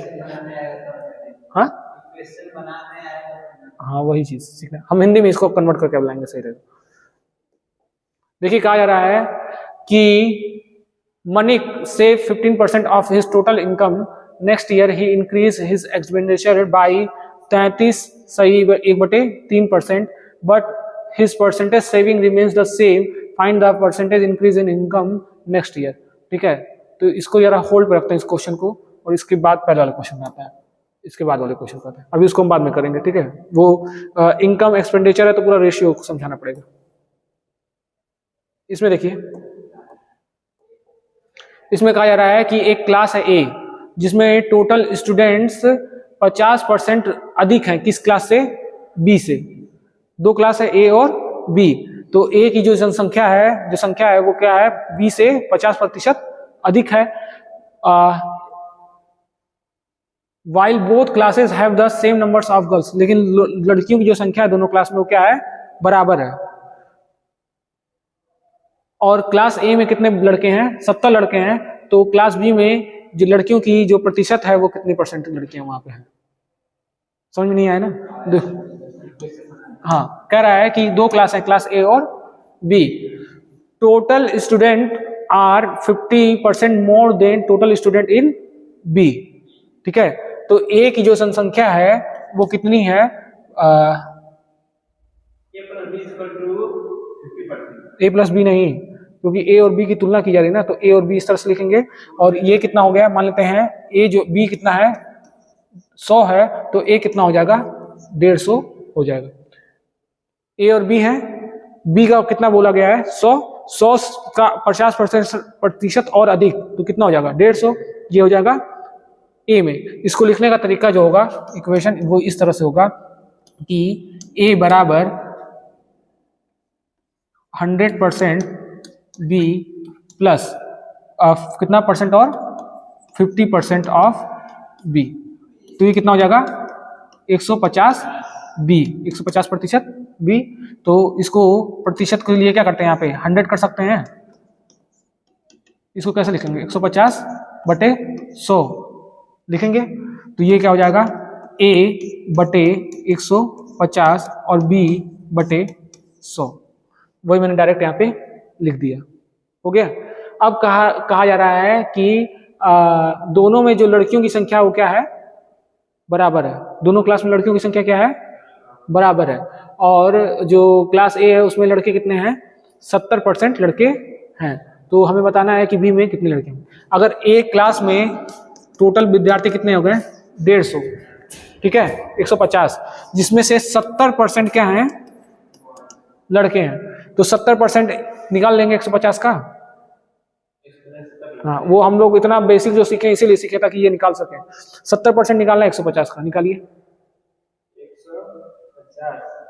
हाँ हाँ वही चीज सीखना, हम हिंदी में इसको कन्वर्ट करके बुलाएंगे, सही रहेगा। देखिए कहा जा रहा है कि Manik save 15% of his total income, next year he increase his expenditure by 33 सही 1/3%, but his percentage saving remains the same, find the percentage increase in income next year, ठीक है। तो इसको जरा होल्ड पे रखते हैं इस क्वेश्चन को, और इसके बाद पहले वाला क्वेश्चन आता है, इसके बाद वाले क्वेश्चन आते हैं, अभी उसको हम बाद में करेंगे, ठीक है। वो इनकम एक्सपेंडिचर है तो पूरा रेशियो समझाना पड़ेगा। इसमें देखिए, इसमें कहा जा रहा है कि एक क्लास है ए जिसमें टोटल स्टूडेंट्स 50% अधिक हैं, किस क्लास से, बी से। 2 क्लास है ए और बी, तो ए की जो जनसंख्या है, जो संख्या है वो क्या है, बी से 50% अधिक है। While both classes have the same numbers of girls, लेकिन लड़कियों की जो संख्या है दोनों क्लास में वो क्या है, बराबर है। और क्लास ए में कितने लड़के हैं, 70 लड़के हैं, तो क्लास बी में जो लड़कियों की जो प्रतिशत है वो कितनी % लड़कियां वहां पे हैं, समझ में नहीं आया ना। हाँ कह रहा है कि 2 क्लास है, क्लास ए और B, total student are 50% more than total student in B, ठीक है। तो ए की जो जनसंख्या है वो कितनी है, ए प्लस बी नहीं, क्योंकि ए और बी की तुलना की जा रही है ना, तो ए और बी इस तरह से लिखेंगे। और ये कितना हो गया, मान लेते हैं ए जो बी कितना है 100 है, तो ए कितना हो जाएगा 150 हो जाएगा। ए और बी है, बी का कितना बोला गया है 100, 100 का 50% और अधिक तो कितना हो जाएगा 150, ये हो जाएगा ए में। इसको लिखने का तरीका जो होगा इक्वेशन वो इस तरह से होगा कि ए बराबर 100% बी प्लस कितना परसेंट और 50% ऑफ बी, तो ये कितना हो जाएगा 150 बी, 150% बी। तो इसको प्रतिशत के लिए क्या करते हैं यहाँ पे 100 कर सकते हैं, इसको कैसे लिखेंगे 150/100 लिखेंगे, तो ये क्या हो जाएगा A/150 और B/100, वही मैंने डायरेक्ट यहाँ पे लिख दिया, हो गया। अब कहा जा रहा है कि दोनों में जो लड़कियों की संख्या वो क्या है बराबर है, दोनों क्लास में लड़कियों की संख्या क्या है बराबर है, और जो क्लास ए है उसमें लड़के कितने हैं 70% लड़के हैं, तो हमें बताना है कि बी में कितने लड़के हैं। अगर ए क्लास में टोटल विद्यार्थी कितने हो गए 150, ठीक है 150, जिसमें से 70% क्या हैं लड़के हैं, तो 70% निकाल लेंगे 150 का। हाँ वो हम लोग इतना बेसिक जो सीखे इसीलिए सीखे था कि ये निकाल सके। 70% निकालना है 150 का, निकालिए 150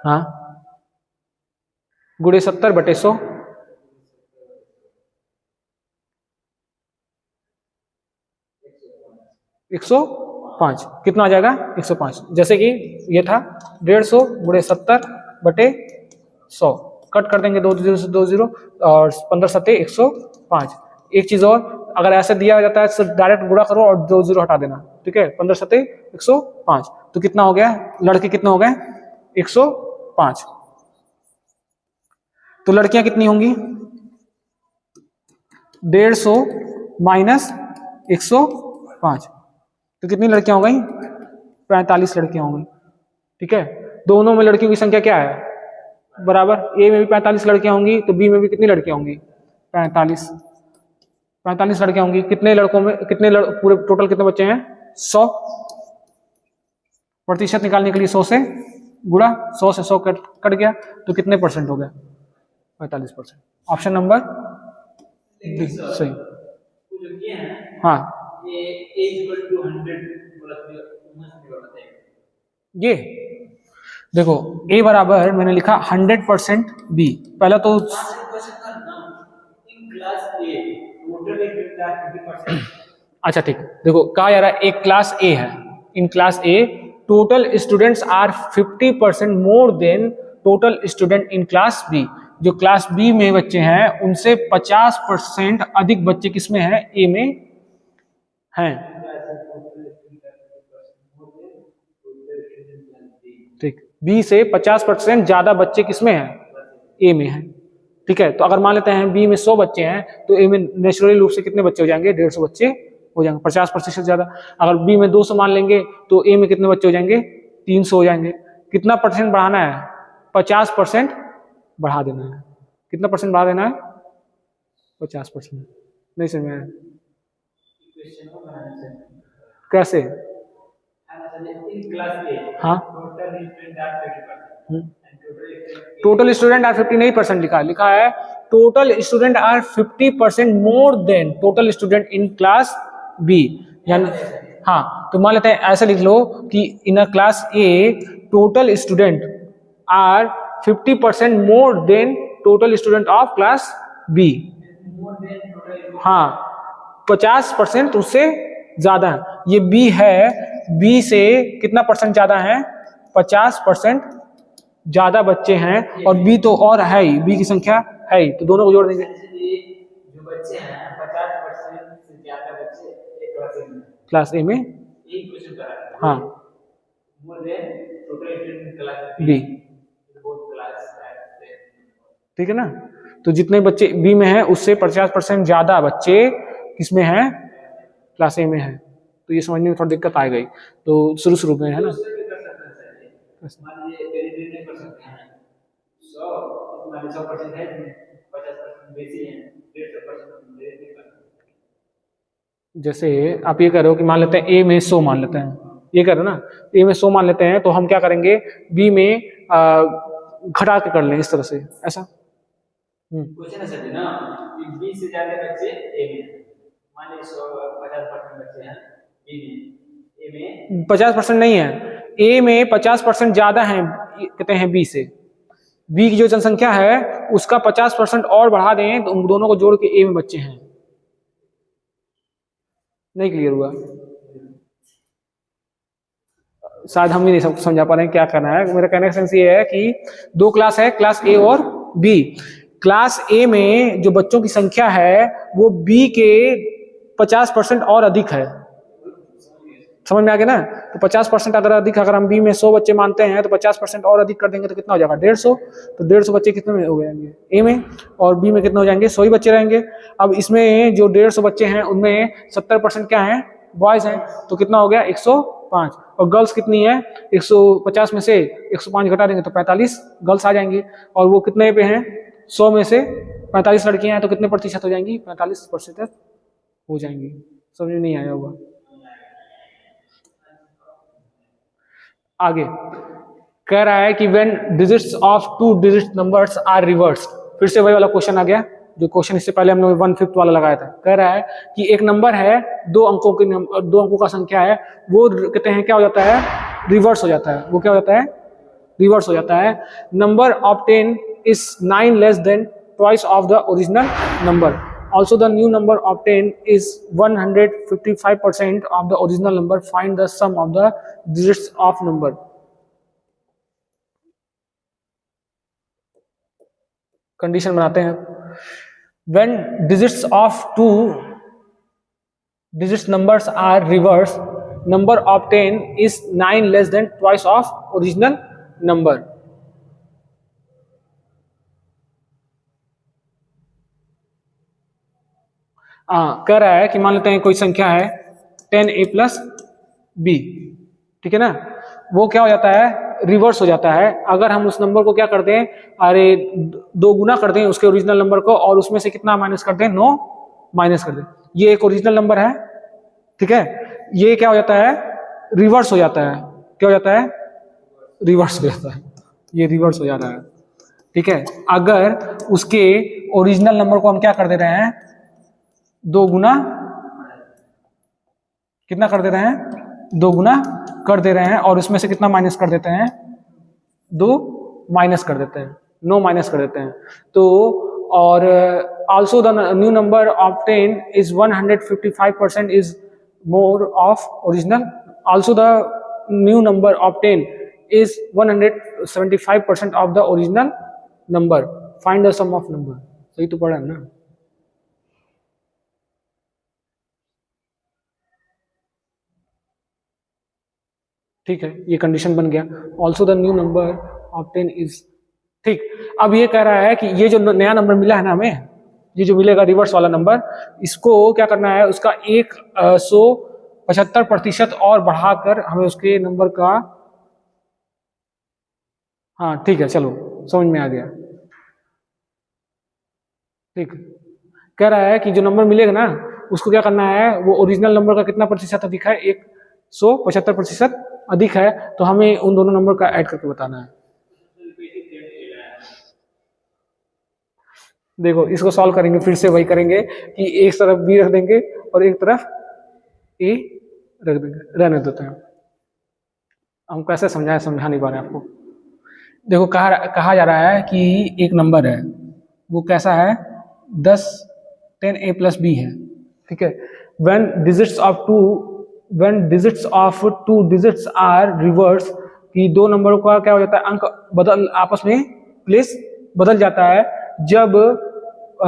हाँ गुणे 70/100 105 कितना आ जाएगा 105, जैसे कि ये था 150 गुणे 70/100, कट कर देंगे 2 0 से 2 0 और 15 7 105। एक चीज और, अगर ऐसे दिया जाता है तो डायरेक्ट गुणा करो और 2 0 हटा देना, ठीक है 15 7 105, तो कितना हो गया लड़के कितने हो गए 105, तो लड़कियां कितनी होंगी 150 माइनस 105, तो कितनी लड़कियां हो गई 45 लड़कियां हो गई, ठीक है। दोनों में लड़कियों की संख्या क्या है बराबर, ए में भी 45 लड़कियां होंगी तो बी में भी कितनी लड़कियां होंगी 45 लड़कियां होंगी। कितने लड़कों में पूरे टोटल कितने बच्चे हैं 100, प्रतिशत निकालने के लिए 100 से गुणा, 100 से 100 कट गया तो कितने परसेंट हो गया 45%। ऑप्शन नंबर डी सही। हाँ ये देखो ए बराबर मैंने लिखा 100% बी, पहला तो अच्छा ठीक, देखो कहा जा रहा है एक क्लास ए है, in class A total students are 50% more than total student in class B, जो क्लास बी में बच्चे हैं उनसे 50% अधिक बच्चे किसमें हैं ए में हैं, ठीक बी से 50% ज्यादा बच्चे किसमें हैं ए में हैं, ठीक है। तो अगर मान लेते हैं बी में 100 बच्चे हैं तो ए में नेचुरली रूप से कितने बच्चे हो जाएंगे 150 बच्चे हो जाएंगे, 50% ज्यादा। अगर बी में 200 मान लेंगे तो ए में कितने बच्चे हो जाएंगे 300 हो जाएंगे। कितना परसेंट बढ़ाना है 50% बढ़ा देना है, कितना परसेंट बढ़ा देना है 50%, नहीं समझ में आया कैसे, हाँ टोटल स्टूडेंट आर 50 नहीं परसेंट लिखा है total student are 50% more than total student in class B, यानी हाँ तो मान लेते हैं ऐसे लिख लो कि in class A total student are 50% more than total student of class B, हाँ 50% उससे ज्यादा है, ये बी है बी से कितना परसेंट ज्यादा है 50% ज्यादा बच्चे हैं और बी तो और है ही, बी की संख्या है ही, तो दोनों को जोड़ देंगे जो बच्चे हैं 50% से ज्यादा बच्चे एक क्लास ए में, हाँ बी, ठीक है ना। तो जितने बच्चे बी में हैं उससे 50% ज्यादा बच्चे किसमें हैं क्लास ए में हैं, तो ये समझने में थोड़ी दिक्कत आ गई, तो शुरू में है ना जैसे आप ये कह रहे हो कि मान लेते हैं ए में 100 मान लेते हैं, ये कह रहे हो ना ए में 100 मान लेते हैं, तो हम क्या करेंगे बी में घटा के कर लें इस तरह से, ऐसा। क्वेश्चन ऐसा है ना कि 20 से ज्यादा बच्चे ए में, मान लीजिए 50% बच्चे हैं बी में, ए में 50% नहीं है, ए में 50% ज्यादा है कहते हैं बी से। बी की जो जनसंख्या है उसका 50% और बढ़ा दें तो उन दोनों को जोड़ के ए में बच्चे हैं। नहीं क्लियर हुआ? शायद हम ही नहीं सब समझा पा रहे हैं क्या करना है। मेरा कहने का सेंस ये है कि दो क्लास है, क्लास ए और बी। क्लास ए में जो बच्चों की संख्या है वो बी के 50% और अधिक है। समझ में आ गया ना? तो 50% अगर अधिक, अगर हम बी में 100 बच्चे मानते हैं तो 50% और अधिक कर देंगे तो कितना हो जाएगा? 150। तो 150 बच्चे कितने में हो जाएंगे ए में, और बी में कितने हो जाएंगे? 100 ही बच्चे रहेंगे। अब इसमें जो 150 बच्चे हैं उनमें 70% क्या है? बॉयज हैं। तो कितना हो गया? 105। और गर्ल्स कितनी है? 150 में से 105 घटा देंगे तो 45 गर्ल्स आ जाएंगी। और वो कितने पे हैं? 100 में से 45 लड़कियां हैं तो कितने प्रतिशत हो जाएंगी? 45% हो जाएंगी। समझ में नहीं आया होगा? आगे कह रहा है कि when digits of two digit numbers are reverse. फिर से वही वाला क्वेश्चन आ गया जो क्वेश्चन इससे पहले हमने 1/5 वाला लगाया था। कह रहा है कि एक नंबर है, दो अंकों का संख्या है, वो कहते हैं क्या हो जाता है? रिवर्स हो जाता है। वो क्या हो जाता है? रिवर्स हो जाता है। Number obtain is 9 less than twice of the original number. Also the new number obtained is 155% of the original number. Find the sum of the digits of number. Condition बनाते हैं। When digits of two digits numbers are reversed, number obtained is 9 less than twice of original number. कह रहा है कि मान लेते हैं कोई संख्या है 10a प्लस b, ठीक है ना? वो क्या हो जाता है? रिवर्स हो जाता है अगर हम उस नंबर को क्या कर दें? अरे दो गुना कर दें उसके ओरिजिनल नंबर को, और उसमें से कितना माइनस कर दें? 9 माइनस कर दें। ये एक ओरिजिनल नंबर है, ठीक है? ये क्या हो जाता है? रिवर्स हो जाता है। क्या हो जाता है? रिवर्स हो जाता है। ये रिवर्स हो जाता है, ठीक है? अगर उसके ओरिजिनल नंबर को हम क्या कर दे रहे हैं? दो गुना, कितना कर दे रहे हैं? दो गुना कर दे रहे हैं, और उसमें से कितना माइनस कर देते हैं? 2 माइनस कर देते हैं, 9 माइनस कर देते हैं। तो और also the new number obtained is 155% is more of original. Also the new number obtained is 175% of the original number. Find the sum of number. सही तो पढ़ा है ना? ठीक है, ये कंडीशन बन गया। Also the new number obtain is, ठीक। अब ये कह रहा है कि ये जो नया नंबर मिला है ना हमें, ये जो मिलेगा रिवर्स वाला नंबर, इसको क्या करना है? उसका 175% और बढ़ाकर हमें उसके नंबर का, हाँ ठीक है, चलो समझ में आ गया। ठीक, कह रहा है कि जो नंबर मिलेगा ना उसको क्या करना है? वो ओरिजिनल नंबर का कितना प्रतिशत अधिक है? 175% अधिक है। तो हमें उन दोनों नंबर का ऐड करके बताना है। देखो इसको सॉल्व करेंगे, फिर से वही करेंगे कि एक तरफ बी रख देंगे और एक तरफ ए रख देंगे। रहने देते हैं, हम कैसे समझाएं, समझा नहीं पा रहे आपको। देखो कहा जा रहा है कि एक नंबर है, वो कैसा है? 10a प्लस b है, ठीक है? when digits of two digits are reverse, कि दो नंबरों का क्या हो जाता है? अंक बदल, आपस में प्लेस बदल जाता है जब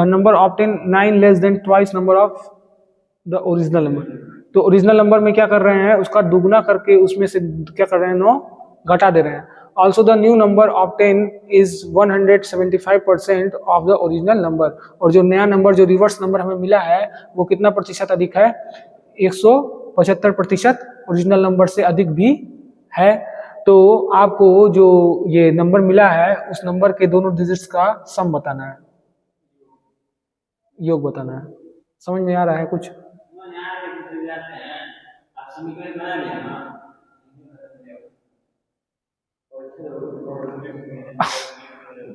number obtain 9 less than twice number of the original number. तो ओरिजिनल नंबर में क्या कर रहे हैं? उसका दुगुना करके उसमें से क्या कर रहे हैं? 9 घटा दे रहे हैं। Also the new number obtain is 175% of the original number. और जो नया नंबर, जो रिवर्स नंबर हमें मिला है, वो कितना प्रतिशत अधिक है? 175% ओरिजिनल नंबर से अधिक भी है। तो आपको जो ये नंबर मिला है उस नंबर के दोनों डिजिट्स का सम बताना है, योग बताना है। समझ में आ रहा है कुछ?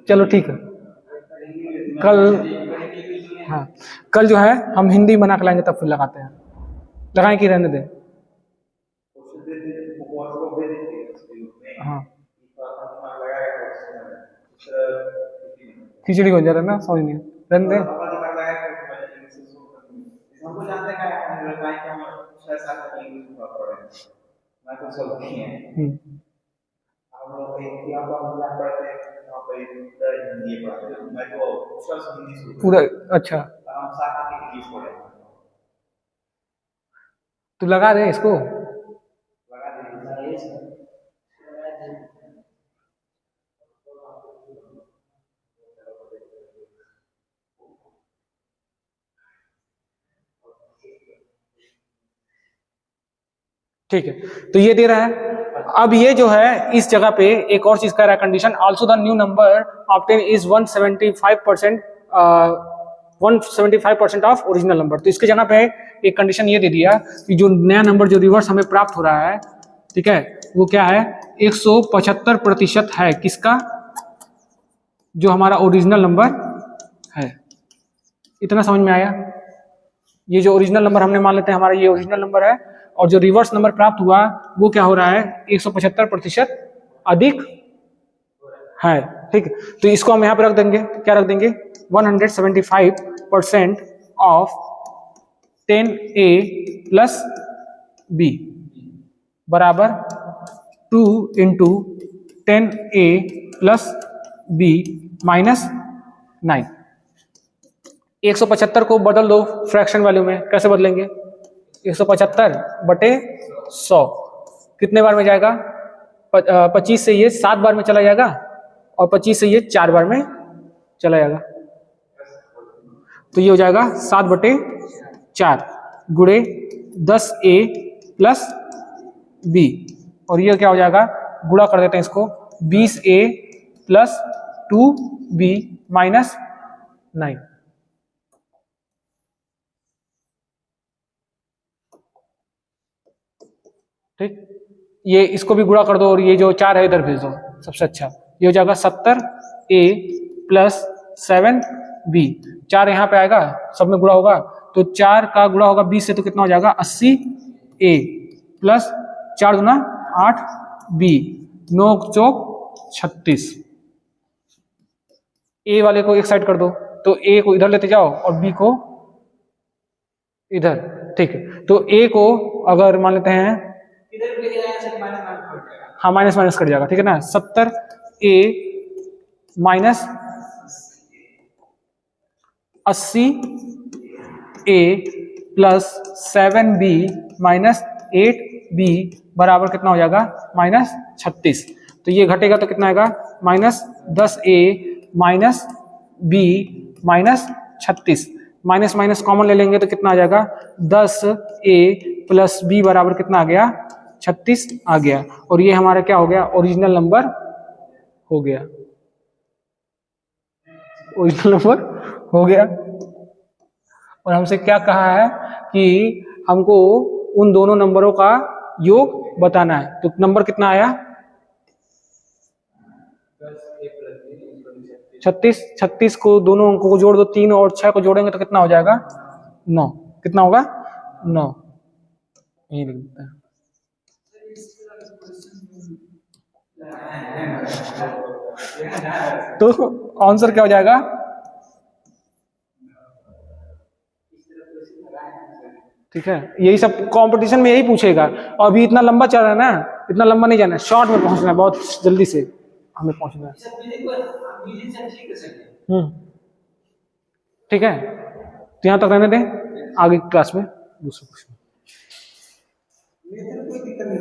चलो ठीक है, कल, हाँ कल जो है हम हिंदी बना के लाएंगे, तब फिर लगाते हैं। लगाएं कि रहने दें? हाँ खिचड़ी हो जा रहा है ना, समझ नहीं, रहने दें। पूरा अच्छा, तो लगा दे इसको। ठीक है, तो ये दे रहा है। अब ये जो है इस जगह पे एक और चीज कह रहा है condition, also the new number obtain is 175% 175% of original number. तो इसके जगह पे एक कंडीशन ये दे दिया कि जो नया नंबर जो रिवर्स हमें प्राप्त हो रहा है, ठीक है, वो क्या है, 175% है किसका, जो हमारा ओरिजिनल नंबर है। इतना समझ में आया? ये जो ओरिजिनल नंबर हमने मान लेते हैं हमारा ये ओरिजिनल नंबर है, और जो रिवर्स नंबर प्राप्त हुआ वो क्या हो रहा है, 175% अधिक है। ठीक है, तो इसको हम यहाँ पे रख देंगे, क्या रख देंगे, 175% ऑफ 10A प्लस B बराबर 2 into 10A plus B minus 9। 175 को बदल दो फ्रैक्शन वैल्यू में, कैसे बदलेंगे, 175 बटे 100 कितने बार में जाएगा, 25 से ये 7 बार में चला जाएगा, और 25 से ये 4 बार में चला जाएगा, तो ये हो जाएगा 7/4 गुणे 10A प्लस B, और ये क्या हो जाएगा, गुणा कर देते हैं इसको, 20A प्लस 2B माइनस 9। ठीक, ये इसको भी गुणा कर दो, और ये जो 4 है इधर भेज दो, सबसे अच्छा ये हो जाएगा 70A प्लस 7B, 4 यहाँ पे आएगा, सब में गुणा होगा, तो 4 का गुणा होगा 20 से, तो कितना हो जाएगा 80A प्लस 4 गुना 8B, 9 चौक 36। ए वाले को एक साइड कर दो, तो ए को इधर लेते जाओ और बी को इधर। ठीक है, तो ए को अगर मान लेते हैं, हाँ माइनस माइनस कट जाएगा, ठीक है ना, 70A minus 80A plus 7B minus 8B बराबर कितना हो जाएगा, माइनस 36। तो ये घटेगा तो कितना आएगा, minus 10A minus B minus 36, minus minus common ले लेंगे तो कितना आ जाएगा, 10A प्लस B बराबर कितना आ गया, 36 आ गया, और ये हमारा क्या हो गया, ओरिजिनल नंबर हो गया, ओरिजिनल नंबर हो गया। और हमसे क्या कहा है कि हमको उन दोनों नंबरों का योग बताना है, तो नंबर कितना आया, 36। 36 को दोनों अंकों को जोड़ दो, 3 और 6 को जोड़ेंगे तो कितना हो जाएगा, 9। कितना होगा, 9, यही लिख देते हैं। तो आंसर क्या हो जाएगा, ठीक है, यही सब कंपटीशन में यही पूछेगा, और अभी इतना लंबा चल रहा है ना, इतना लंबा नहीं जाना है, शॉर्ट में पहुंचना है, बहुत जल्दी से हमें पहुंचना है। ठीक है, तो यहाँ तक रहने दें, आगे क्लास में दूसरा क्वेश्चन। कोई दिक्कत नहीं,